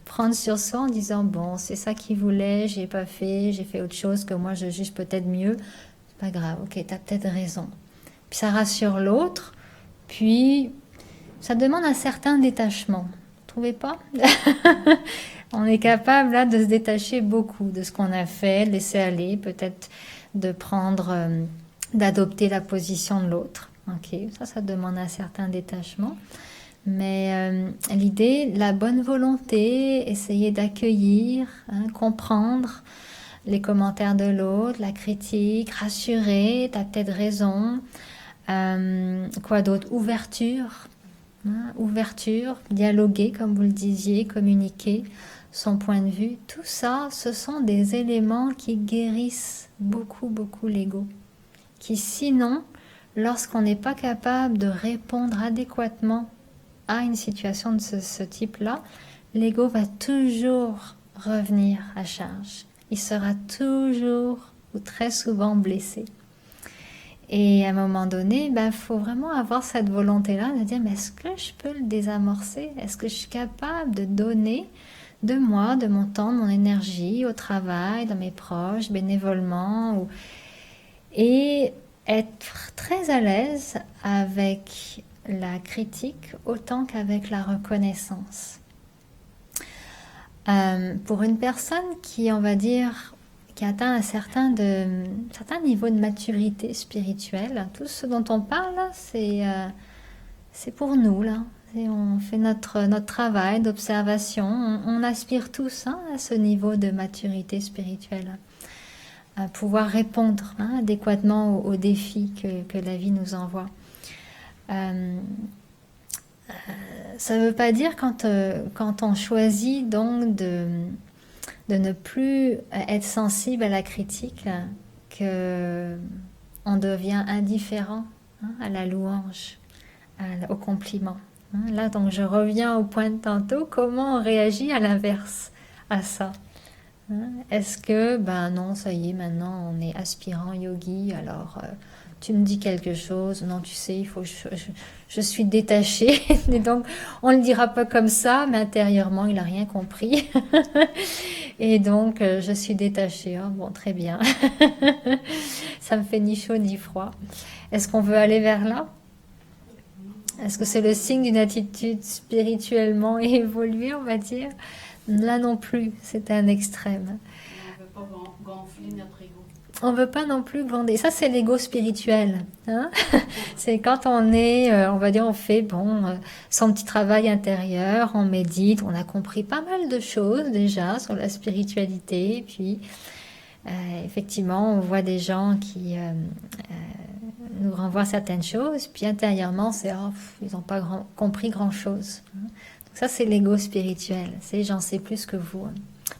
Prendre sur soi en disant, bon, c'est ça qu'il voulait, j'ai pas fait, j'ai fait autre chose que moi je juge peut-être mieux. C'est pas grave, ok, t'as peut-être raison. Puis ça rassure l'autre, puis ça demande un certain détachement. Vous trouvez pas? On est capable là de se détacher beaucoup de ce qu'on a fait, de laisser aller, peut-être de prendre, d'adopter la position de l'autre. Ok, ça demande un certain détachement. Mais l'idée, la bonne volonté, essayer d'accueillir, comprendre les commentaires de l'autre, la critique, rassurer, t'as peut-être raison. Quoi d'autre? Ouverture. Ouverture, dialoguer, comme vous le disiez, communiquer son point de vue. Tout ça, ce sont des éléments qui guérissent beaucoup, beaucoup l'ego. Qui sinon, lorsqu'on n'est pas capable de répondre adéquatement à une situation de ce type-là, l'ego va toujours revenir à charge. Il sera toujours ou très souvent blessé. Et à un moment donné, faut vraiment avoir cette volonté-là de dire, mais est-ce que je peux le désamorcer? Est-ce que je suis capable de donner de moi, de mon temps, de mon énergie au travail, dans mes proches, bénévolement, et être très à l'aise avec la critique autant qu'avec la reconnaissance. Pour une personne qui, on va dire, qui atteint un certain niveau de maturité spirituelle, tout ce dont on parle, là, c'est pour nous, là. On fait notre travail d'observation. On aspire tous à ce niveau de maturité spirituelle, à pouvoir répondre adéquatement aux défis que la vie nous envoie. Ça ne veut pas dire quand on choisit donc de ne plus être sensible à la critique que on devient indifférent à la louange, au compliment. Là, donc, je reviens au point de tantôt, comment on réagit à l'inverse à ça? Est-ce que, non, ça y est, maintenant, on est aspirant yogi, alors tu me dis quelque chose, non, tu sais, il faut je suis détachée, et donc, on ne le dira pas comme ça, mais intérieurement, il n'a rien compris, et donc, je suis détachée, bon, très bien, ça me fait ni chaud ni froid. Est-ce qu'on veut aller vers là? Est-ce que c'est le signe d'une attitude spirituellement évoluée, on va dire? Là non plus, c'est un extrême. On ne veut pas gonfler notre ego. On ne veut pas non plus grandir. Ça, c'est l'ego spirituel. C'est quand on est, on va dire, on fait son petit travail intérieur, on médite, on a compris pas mal de choses déjà sur la spiritualité. Et puis, effectivement, on voit des gens qui nous renvoient certaines choses, puis intérieurement, c'est ils n'ont pas compris grand-chose. Donc ça, c'est l'ego spirituel. C'est j'en sais plus que vous.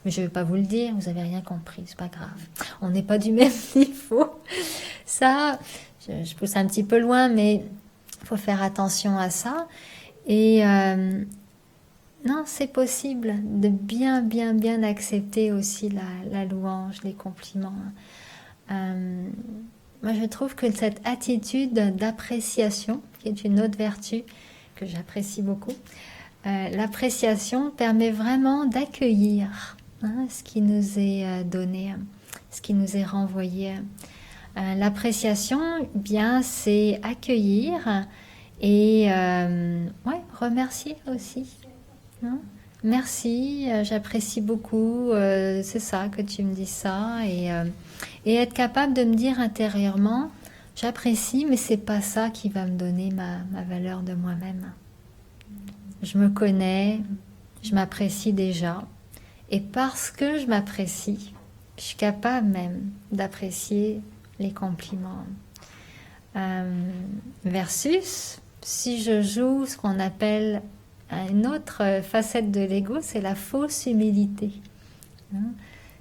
Mais je ne vais pas vous le dire, vous n'avez rien compris, c'est pas grave. On n'est pas du même niveau. Ça, je pousse un petit peu loin, mais il faut faire attention à ça. Et non, c'est possible de bien accepter aussi la louange, les compliments. Moi, je trouve que cette attitude d'appréciation, qui est une autre vertu que j'apprécie beaucoup. L'appréciation permet vraiment d'accueillir ce qui nous est donné, ce qui nous est renvoyé. L'appréciation, bien, c'est accueillir et remercier aussi. Merci, j'apprécie beaucoup, c'est ça que tu me dis ça, et être capable de me dire intérieurement, j'apprécie, mais c'est pas ça qui va me donner ma valeur de moi-même. Je me connais, je m'apprécie déjà, et parce que je m'apprécie, je suis capable même d'apprécier les compliments. Versus, si je joue ce qu'on appelle une autre facette de l'ego, c'est la fausse humilité.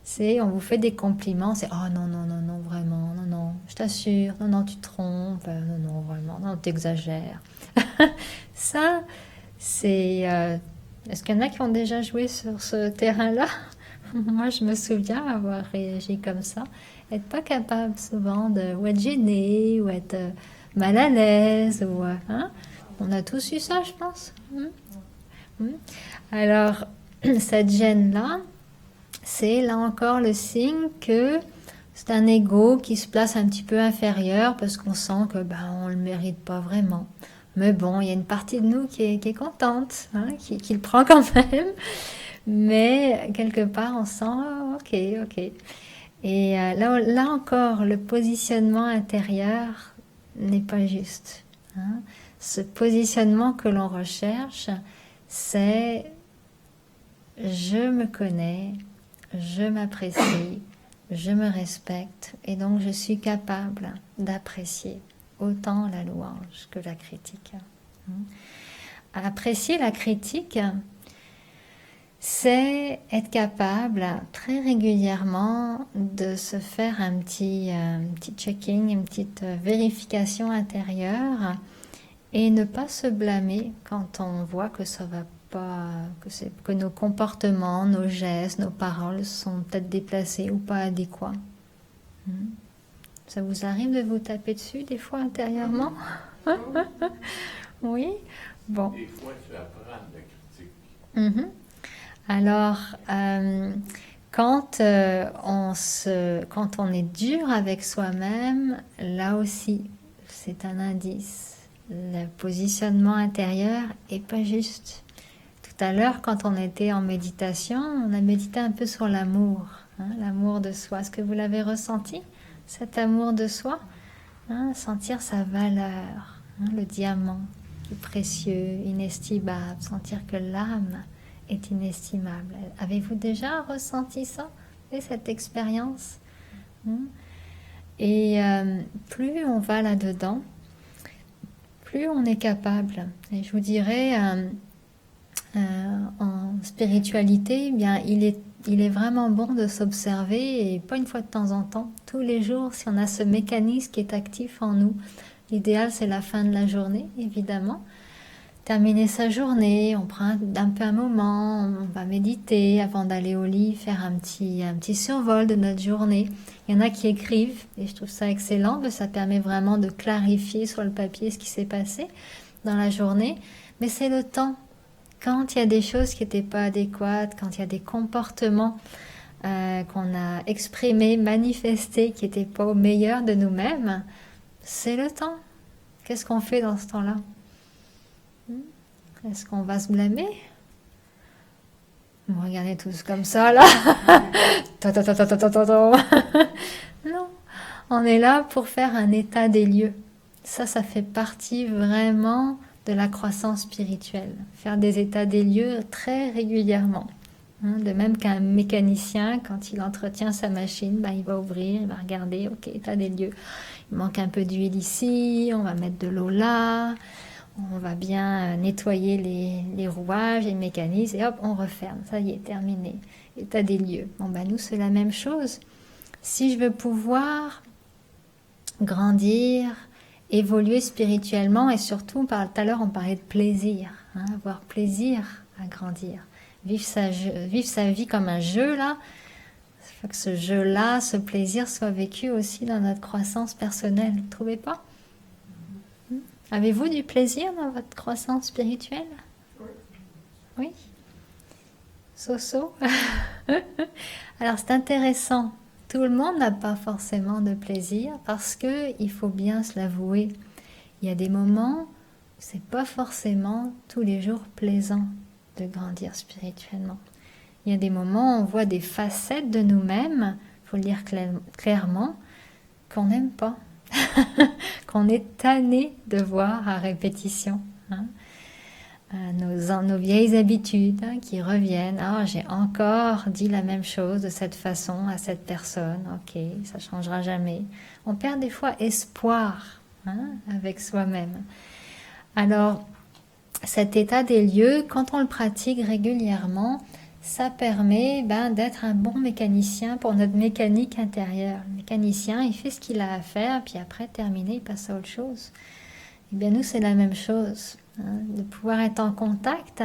C'est, on vous fait des compliments, c'est « Oh non, non, non, non, vraiment, non, non, je t'assure, non, non, tu te trompes, non, non, vraiment, non, t'exagères. » Ça, c'est... Est-ce qu'il y en a qui ont déjà joué sur ce terrain-là? Moi, je me souviens avoir réagi comme ça. Être pas capable souvent ou être gêné, ou être mal à l'aise, ou... On a tous eu ça, je pense. Alors, cette gêne-là, c'est là encore le signe que c'est un ego qui se place un petit peu inférieur parce qu'on sent que on le mérite pas vraiment. Mais bon, il y a une partie de nous qui est contente, qui le prend quand même. Mais quelque part, on sent ok. Et là encore, le positionnement intérieur n'est pas juste. Ce positionnement que l'on recherche, c'est je me connais, je m'apprécie, je me respecte et donc je suis capable d'apprécier autant la louange que la critique. Apprécier la critique, c'est être capable très régulièrement de se faire un petit checking, une petite vérification intérieure et ne pas se blâmer quand on voit que ça va pas, que nos comportements, nos gestes, nos paroles sont peut-être déplacés ou pas adéquats. Ça vous arrive de vous taper dessus des fois intérieurement? Oui? Bon. Des fois, tu apprends de la critique. Alors, quand on est dur avec soi-même, là aussi, c'est un indice. Le positionnement intérieur est pas juste. Tout à l'heure, quand on était en méditation, on a médité un peu sur l'amour, l'amour de soi. Est-ce que vous l'avez ressenti, cet amour de soi? Sentir sa valeur, le diamant, le précieux, inestimable, sentir que l'âme est inestimable. Avez-vous déjà ressenti ça, cette expérience? Et plus on va là-dedans, plus on est capable. Et je vous dirais, en spiritualité, bien, il est vraiment bon de s'observer, et pas une fois de temps en temps, tous les jours, si on a ce mécanisme qui est actif en nous. L'idéal, c'est la fin de la journée, évidemment. Terminer sa journée, on prend un peu un moment, on va méditer avant d'aller au lit, faire un petit survol de notre journée. Il y en a qui écrivent, et je trouve ça excellent, ça permet vraiment de clarifier sur le papier ce qui s'est passé dans la journée. Mais c'est le temps. Quand il y a des choses qui n'étaient pas adéquates, quand il y a des comportements qu'on a exprimés, manifestés, qui n'étaient pas au meilleur de nous-mêmes, c'est le temps. Qu'est-ce qu'on fait dans ce temps-là? Est-ce qu'on va se blâmer? Vous regardez tous comme ça, là. Non, on est là pour faire un état des lieux. Ça fait partie vraiment de la croissance spirituelle. Faire des états des lieux très régulièrement. De même qu'un mécanicien, quand il entretient sa machine, il va ouvrir, il va regarder, ok, état des lieux. Il manque un peu d'huile ici, on va mettre de l'eau là. On va bien nettoyer les rouages, les mécanismes, et hop, on referme. Ça y est, terminé. État des lieux. Nous, c'est la même chose. Si je veux pouvoir grandir, évoluer spirituellement, et surtout, tout à l'heure, on parlait de plaisir. Avoir plaisir à grandir. Vivre sa vie comme un jeu, là. Il faut que ce jeu-là, ce plaisir, soit vécu aussi dans notre croissance personnelle. Vous ne trouvez pas? Avez-vous du plaisir dans votre croissance spirituelle? Oui. Soso. Alors c'est intéressant. Tout le monde n'a pas forcément de plaisir parce que il faut bien se l'avouer. Il y a des moments où c'est pas forcément tous les jours plaisant de grandir spirituellement. Il y a des moments où on voit des facettes de nous-mêmes, il faut le dire clairement, qu'on n'aime pas, qu'on est tanné de voir à répétition. Hein. Nos vieilles habitudes qui reviennent. Ah, j'ai encore dit la même chose de cette façon à cette personne. Ok, ça changera jamais. On perd des fois espoir avec soi-même. Alors, cet état des lieux, quand on le pratique régulièrement, ça permet d'être un bon mécanicien pour notre mécanique intérieure. Le mécanicien, il fait ce qu'il a à faire, puis après, terminé, il passe à autre chose. Eh bien, nous, c'est la même chose. De pouvoir être en contact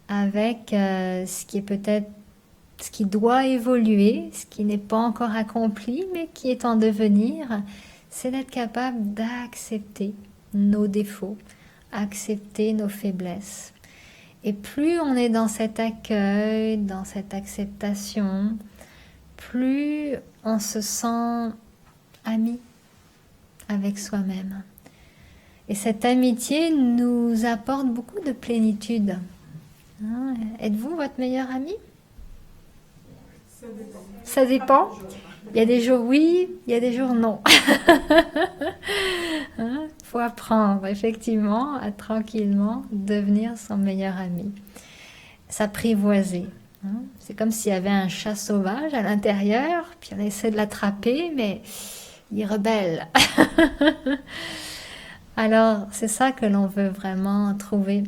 avec ce qui est peut-être, ce qui doit évoluer, ce qui n'est pas encore accompli, mais qui est en devenir, c'est d'être capable d'accepter nos défauts, accepter nos faiblesses. Et plus on est dans cet accueil, dans cette acceptation, plus on se sent ami avec soi-même. Et cette amitié nous apporte beaucoup de plénitude. Êtes-vous votre meilleur ami? Ça dépend. Ça dépend. Il y a des jours oui, il y a des jours non. Faut apprendre effectivement à tranquillement devenir son meilleur ami. S'apprivoiser. C'est comme s'il y avait un chat sauvage à l'intérieur, puis on essaie de l'attraper, mais il est rebelle. Alors, c'est ça que l'on veut vraiment trouver.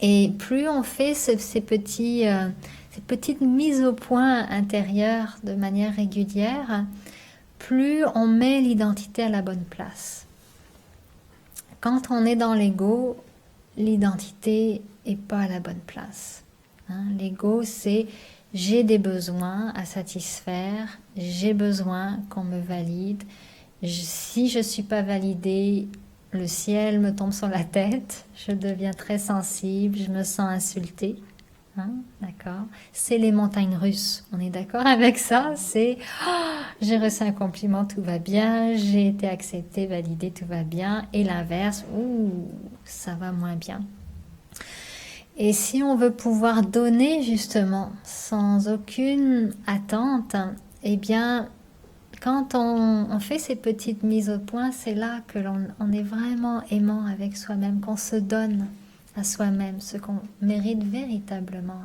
Et plus on fait ces petites mises au point intérieures de manière régulière, plus on met l'identité à la bonne place. Quand on est dans l'ego, l'identité n'est pas à la bonne place. L'ego, c'est j'ai des besoins à satisfaire, j'ai besoin qu'on me valide. Si je ne suis pas validée, le ciel me tombe sur la tête, je deviens très sensible, je me sens insultée. D'accord. C'est les montagnes russes. On est d'accord avec ça? C'est j'ai reçu un compliment, tout va bien. J'ai été acceptée, validée, tout va bien. Et l'inverse, ça va moins bien. Et si on veut pouvoir donner justement sans aucune attente, eh bien, quand on fait ces petites mises au point, c'est là que l'on est vraiment aimant avec soi-même, qu'on se donne à soi-même ce qu'on mérite véritablement.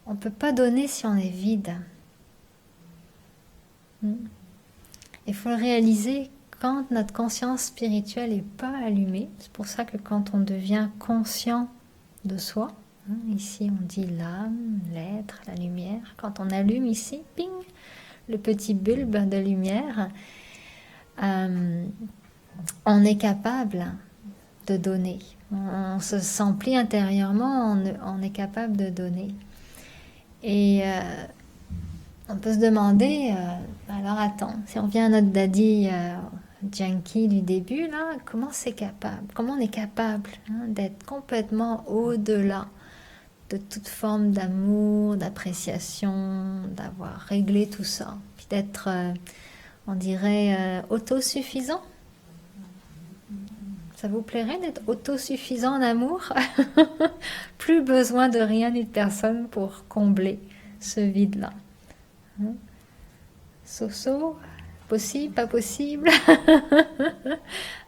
On ne peut pas donner si on est vide. Il faut le réaliser quand notre conscience spirituelle n'est pas allumée. C'est pour ça que quand on devient conscient de soi, ici on dit l'âme, l'être, la lumière, quand on allume ici, ping, le petit bulbe de lumière, on est capable de donner. On se s'emplit intérieurement, on est capable de donner. Et on peut se demander, alors attends, si on vient à notre daddy junkie du début, là, comment on est capable d'être complètement au-delà de toute forme d'amour, d'appréciation, d'avoir réglé tout ça, puis d'être, on dirait, autosuffisant. Ça vous plairait d'être autosuffisant en amour? Plus besoin de rien ni de personne pour combler ce vide-là. Soso, possible, pas possible?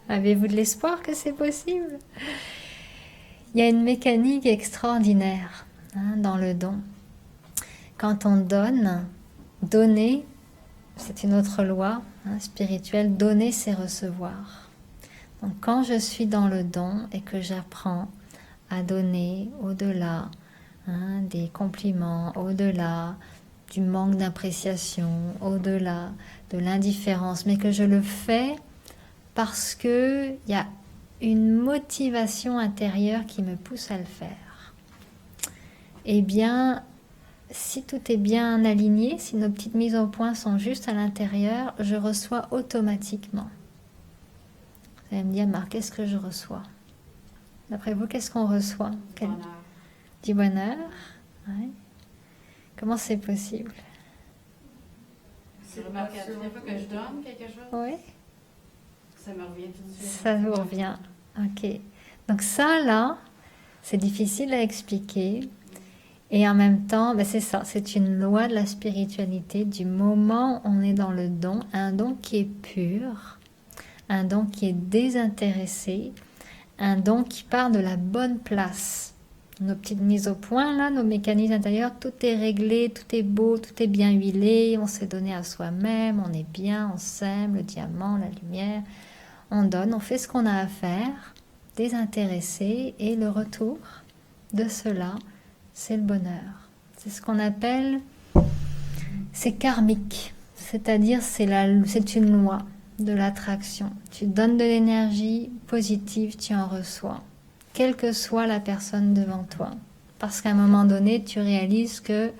Avez-vous de l'espoir que c'est possible? Il y a une mécanique extraordinaire dans le don. Quand on donne, donner, c'est une autre loi spirituelle, donner c'est recevoir. Donc quand je suis dans le don et que j'apprends à donner au-delà des compliments, au-delà du manque d'appréciation, au-delà de l'indifférence, mais que je le fais parce qu'il y a une motivation intérieure qui me pousse à le faire. Eh bien, si tout est bien aligné, si nos petites mises au point sont juste à l'intérieur, je reçois automatiquement. Vous allez me dire, Marc, qu'est-ce que je reçois? D'après vous, qu'est-ce qu'on reçoit? Bonheur. Du bonheur. Ouais. Comment c'est possible? Je remarque à toutes les fois que je donne quelque chose, Oui. ça me revient tout de suite. Ça vous revient. Ok. Donc ça, là, c'est difficile à expliquer. Et en même temps, ben c'est ça, c'est une loi de la spiritualité. Du moment où on est dans le don, un don qui est pur, un don qui est désintéressé, un don qui part de la bonne place. Nos petites mises au point, là, nos mécanismes intérieurs, tout est réglé, tout est beau, tout est bien huilé, on s'est donné à soi-même, on est bien, on s'aime, le diamant, la lumière. On donne, on fait ce qu'on a à faire, désintéressé, et le retour de cela, c'est le bonheur. C'est ce qu'on appelle, c'est karmique, c'est-à-dire c'est une loi de l'attraction. Tu donnes de l'énergie positive, tu en reçois, quelle que soit la personne devant toi. Parce qu'à un moment donné, tu réalises que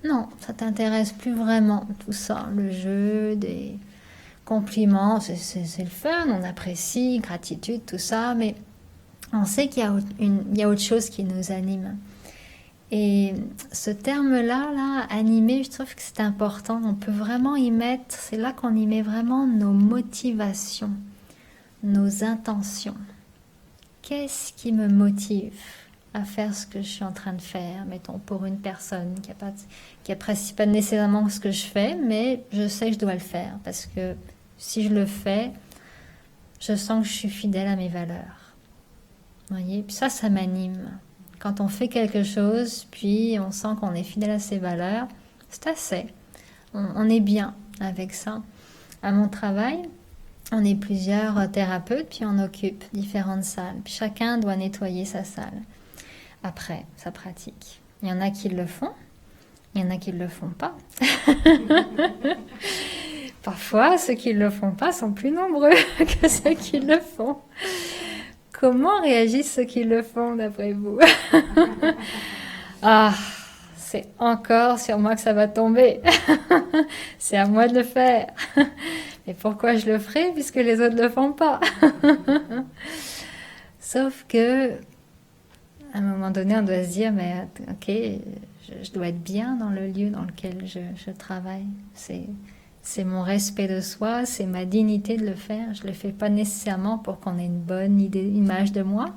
non, ça t'intéresse plus vraiment tout ça, le jeu, des compliments, c'est le fun, on apprécie, gratitude, tout ça, mais on sait qu'il y a autre chose qui nous anime. Et ce terme-là, animé, je trouve que c'est important. On peut vraiment y mettre, c'est là qu'on y met vraiment nos motivations, nos intentions. Qu'est-ce qui me motive à faire ce que je suis en train de faire? Mettons, pour une personne qui apprécie pas nécessairement ce que je fais, mais je sais que je dois le faire. Parce que si je le fais, je sens que je suis fidèle à mes valeurs. Vous voyez? Puis ça m'anime. Quand on fait quelque chose, puis on sent qu'on est fidèle à ses valeurs, c'est assez. On est bien avec ça. À mon travail, on est plusieurs thérapeutes, puis on occupe différentes salles. Puis chacun doit nettoyer sa salle après sa pratique. Il y en a qui le font, il y en a qui ne le font pas. Parfois, ceux qui ne le font pas sont plus nombreux que ceux qui le font. Comment réagissent ceux qui le font, d'après vous? Ah, c'est encore sur moi que ça va tomber. C'est à moi de le faire. Et pourquoi je le ferai puisque les autres ne le font pas? Sauf que, à un moment donné, on doit se dire, mais ok, je dois être bien dans le lieu dans lequel je travaille. C'est mon respect de soi, c'est ma dignité de le faire. Je ne le fais pas nécessairement pour qu'on ait une bonne image de moi.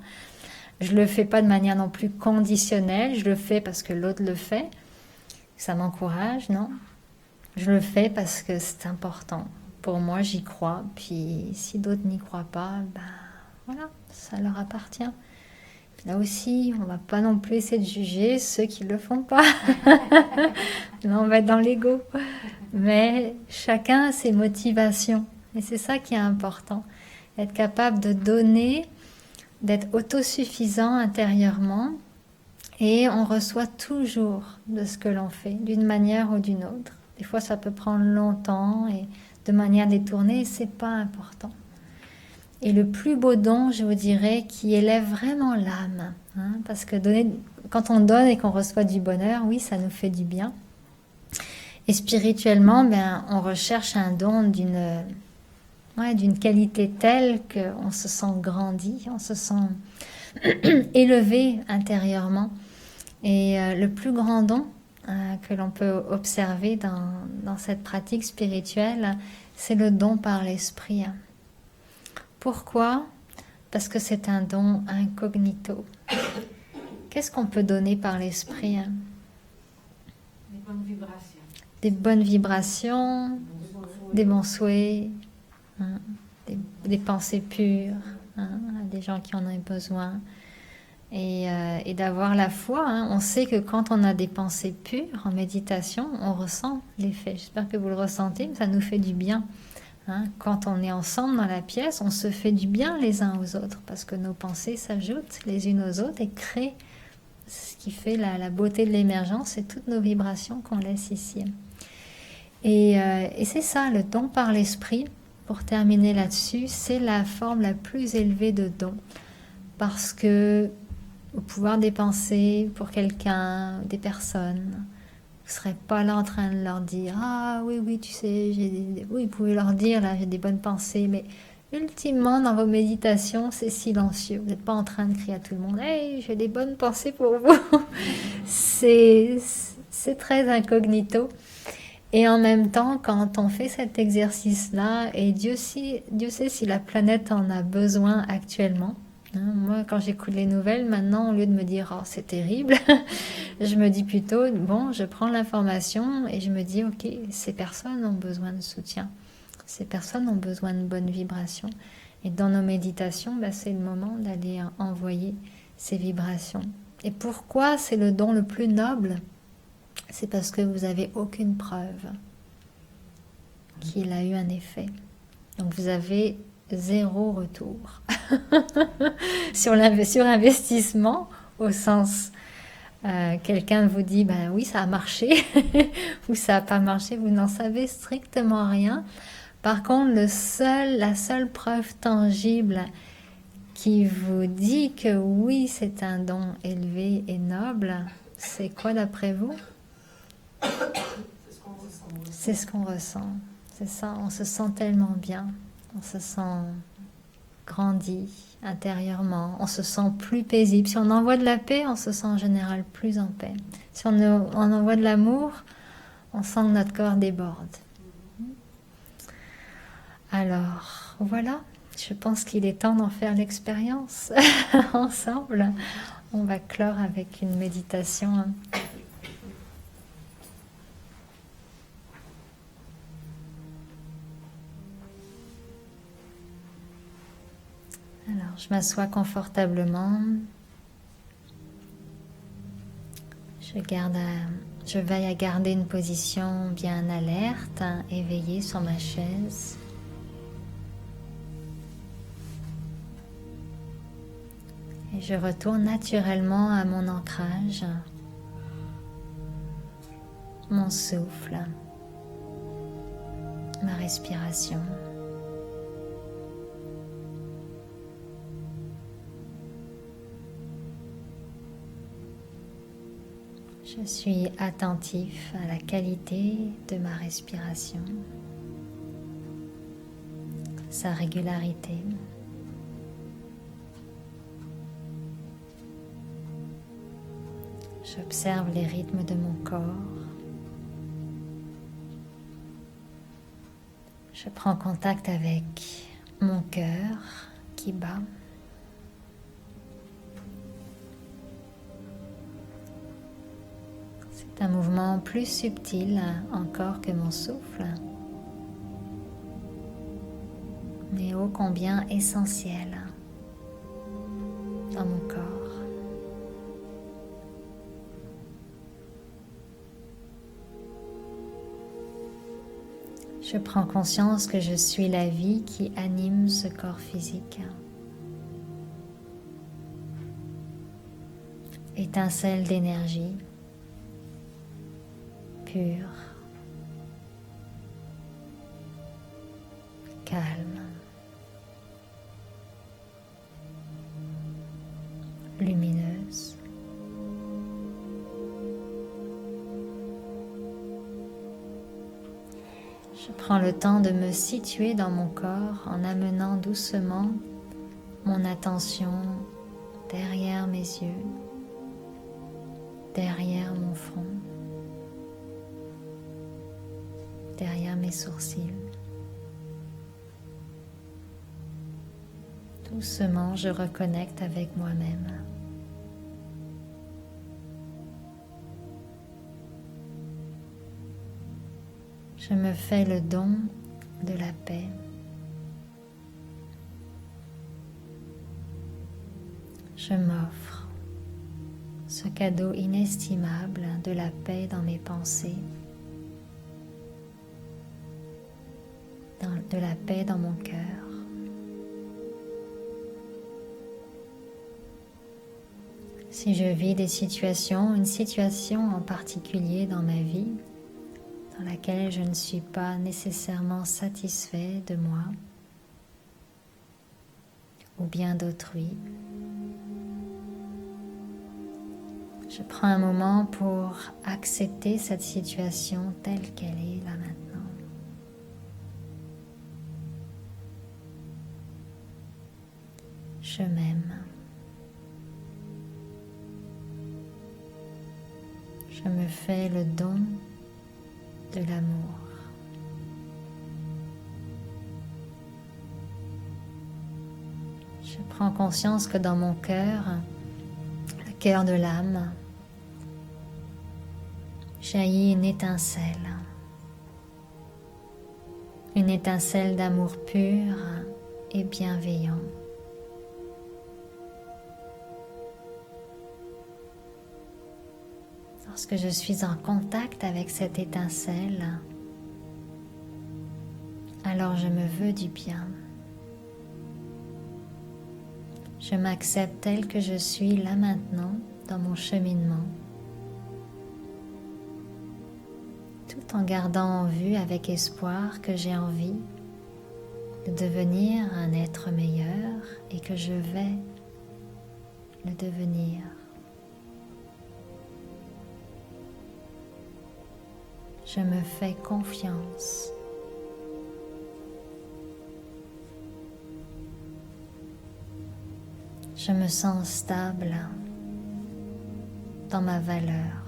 Je ne le fais pas de manière non plus conditionnelle. Je le fais parce que l'autre le fait. Ça m'encourage, non? Je le fais parce que c'est important. Pour moi, j'y crois. Puis si d'autres n'y croient pas, ben voilà, ça leur appartient. Puis là aussi, on ne va pas non plus essayer de juger ceux qui ne le font pas. Là, on va être dans l'ego. Mais chacun a ses motivations. Et c'est ça qui est important. Être capable de donner, d'être autosuffisant intérieurement. Et on reçoit toujours de ce que l'on fait, d'une manière ou d'une autre. Des fois, ça peut prendre longtemps et de manière détournée, c'est pas important. Et le plus beau don, je vous dirais, qui élève vraiment l'âme. Parce que quand on donne et qu'on reçoit du bonheur, oui, ça nous fait du bien. Et spirituellement, on recherche un don d'une qualité telle qu'on se sent grandi, on se sent élevé intérieurement. Et le plus grand don que l'on peut observer dans cette pratique spirituelle, c'est le don par l'esprit. Pourquoi? Parce que c'est un don incognito. Qu'est-ce qu'on peut donner par l'esprit? Des bonnes vibrations. Des bonnes vibrations, des bons souhaits, des pensées pures, à des gens qui en ont besoin. Et d'avoir la foi. On sait que quand on a des pensées pures en méditation, on ressent l'effet. J'espère que vous le ressentez, mais ça nous fait du bien. Quand on est ensemble dans la pièce, on se fait du bien les uns aux autres parce que nos pensées s'ajoutent les unes aux autres et créent ce qui fait la beauté de l'émergence et toutes nos vibrations qu'on laisse ici. Et c'est ça, le don par l'esprit, pour terminer là-dessus, c'est la forme la plus élevée de don. Parce que au pouvoir des pensées pour quelqu'un, des personnes, vous ne serez pas là en train de leur dire « Ah oui, tu sais, oui, vous pouvez leur dire, là, j'ai des bonnes pensées, mais ultimement, dans vos méditations, c'est silencieux. Vous n'êtes pas en train de crier à tout le monde « Hey, j'ai des bonnes pensées pour vous !» C'est très incognito. Et en même temps, quand on fait cet exercice-là, et Dieu sait si la planète en a besoin actuellement. Moi, quand j'écoute les nouvelles, maintenant, au lieu de me dire « Oh, c'est terrible », je me dis plutôt « Bon, je prends l'information et je me dis « Ok, ces personnes ont besoin de soutien. Ces personnes ont besoin de bonnes vibrations. » Et dans nos méditations, c'est le moment d'aller envoyer ces vibrations. Et pourquoi c'est le don le plus noble ? C'est parce que vous n'avez aucune preuve qu'il a eu un effet. Donc vous avez 0 retour sur investissement, au sens quelqu'un vous dit ben oui ça a marché ou ça n'a pas marché, vous n'en savez strictement rien. Par contre la seule preuve tangible qui vous dit que oui c'est un don élevé et noble, c'est quoi d'après vous ? C'est ce qu'on ressent. C'est ça, on se sent tellement bien. On se sent grandi intérieurement. On se sent plus paisible. Si on envoie de la paix, on se sent en général plus en paix. Si on envoie de l'amour, on sent que notre corps déborde. Alors, voilà. Je pense qu'il est temps d'en faire l'expérience ensemble. On va clore avec une méditation. Alors, je m'assois confortablement. Je veille à garder une position bien alerte, éveillée sur ma chaise. Et je retourne naturellement à mon ancrage, mon souffle, ma respiration. Je suis attentif à la qualité de ma respiration, sa régularité. J'observe les rythmes de mon corps. Je prends contact avec mon cœur qui bat. C'est un mouvement plus subtil encore que mon souffle, mais ô combien essentiel dans mon corps. Je prends conscience que je suis la vie qui anime ce corps physique. Étincelle d'énergie pure, calme, lumineuse. Je prends le temps de me situer dans mon corps en amenant doucement mon attention derrière mes yeux, derrière mon front, derrière mes sourcils. Doucement, je reconnecte avec moi-même. Je me fais le don de la paix. Je m'offre ce cadeau inestimable de la paix dans mes pensées, de la paix dans mon cœur. Si je vis une situation en particulier dans ma vie, dans laquelle je ne suis pas nécessairement satisfait de moi ou bien d'autrui, je prends un moment pour accepter cette situation telle qu'elle est là maintenant. je m'aime. Je me fais le don de l'amour. Je prends conscience que dans mon cœur, le cœur de l'âme, jaillit une étincelle d'amour pur et bienveillant. Lorsque je suis en contact avec cette étincelle, alors je me veux du bien. Je m'accepte telle que je suis là maintenant dans mon cheminement, tout en gardant en vue avec espoir que j'ai envie de devenir un être meilleur et que je vais le devenir. Je me fais confiance. Je me sens stable dans ma valeur.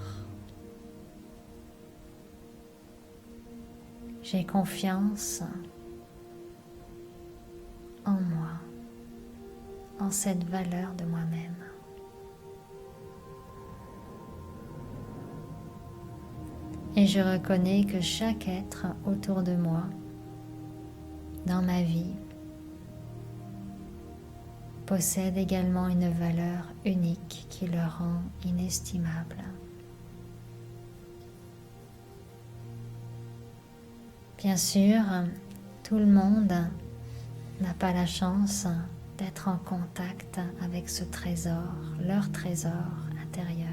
J'ai confiance en moi, en cette valeur de moi-même. Et je reconnais que chaque être autour de moi, dans ma vie, possède également une valeur unique qui le rend inestimable. Bien sûr, tout le monde n'a pas la chance d'être en contact avec ce trésor, leur trésor intérieur.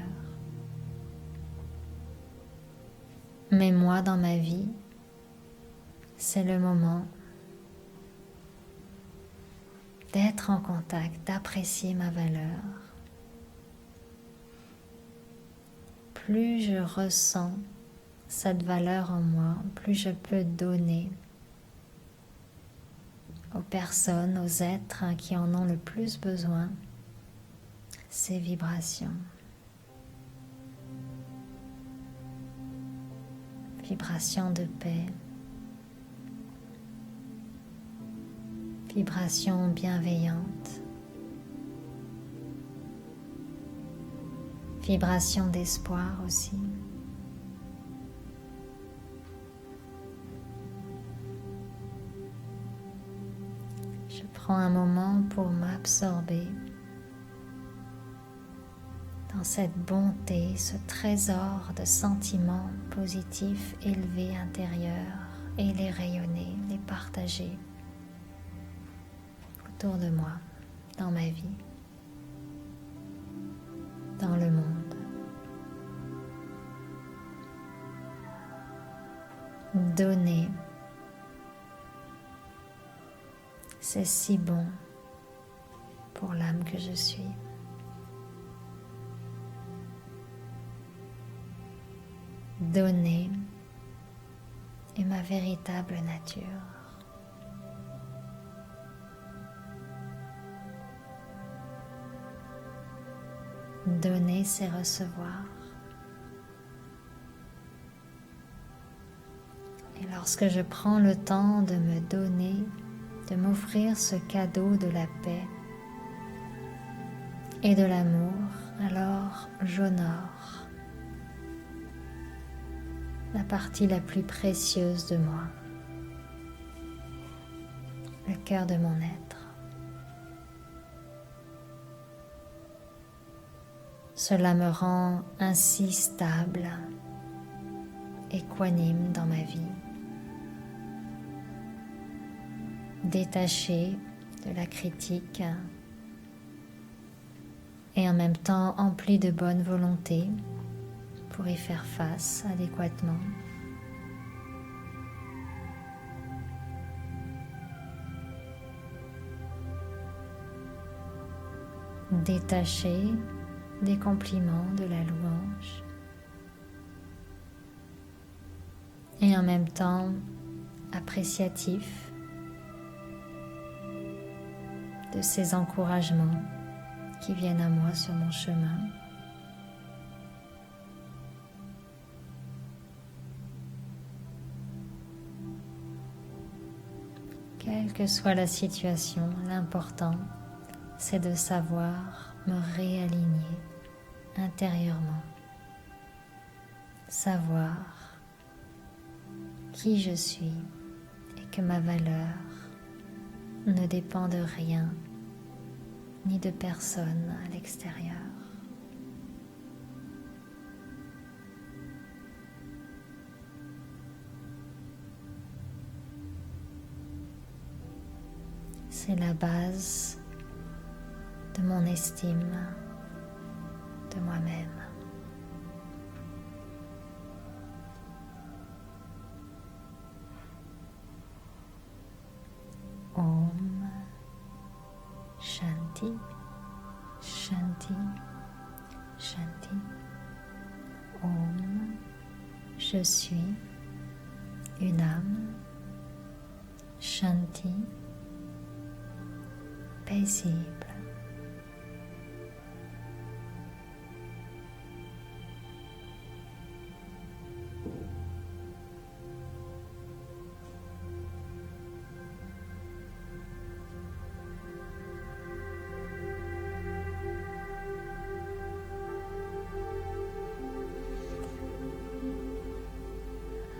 Mais moi, dans ma vie, c'est le moment d'être en contact, d'apprécier ma valeur. Plus je ressens cette valeur en moi, plus je peux donner aux personnes, aux êtres qui en ont le plus besoin, ces vibrations. Vibrations de paix, vibrations bienveillantes, vibrations d'espoir aussi. Je prends un moment pour m'absorber dans cette bonté, ce trésor de sentiments positifs élevés intérieurs et les rayonner, les partager autour de moi, dans ma vie, dans le monde. Donner, c'est si bon pour l'âme que je suis. Donner est ma véritable nature. Donner, c'est recevoir. Et lorsque je prends le temps de me donner, de m'offrir ce cadeau de la paix et de l'amour, alors j'honore la partie la plus précieuse de moi, le cœur de mon être. Cela me rend ainsi stable, équanime dans ma vie, détaché de la critique et en même temps empli de bonne volonté pour y faire face adéquatement. Détaché des compliments, de la louange, et en même temps appréciatif de ces encouragements qui viennent à moi sur mon chemin. Quelle que soit la situation, l'important, c'est de savoir me réaligner intérieurement. Savoir qui je suis et que ma valeur ne dépend de rien ni de personne à l'extérieur. C'est la base de mon estime de moi-même. Om Shanti, Shanti, Shanti. Om, je suis une âme. Shanti, paisible.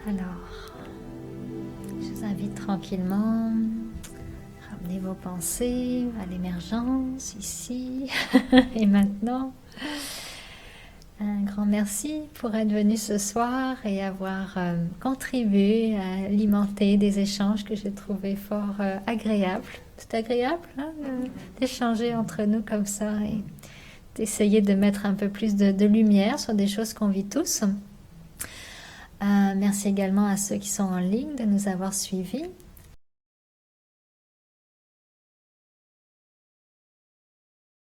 Alors, je vous invite tranquillement, ramenez vos pensées à l'émergence ici et maintenant. Un grand merci pour être venu ce soir et avoir contribué à alimenter des échanges que j'ai trouvés fort agréables. C'est agréable d'échanger entre nous comme ça et d'essayer de mettre un peu plus de lumière sur des choses qu'on vit tous. Merci également à ceux qui sont en ligne de nous avoir suivis.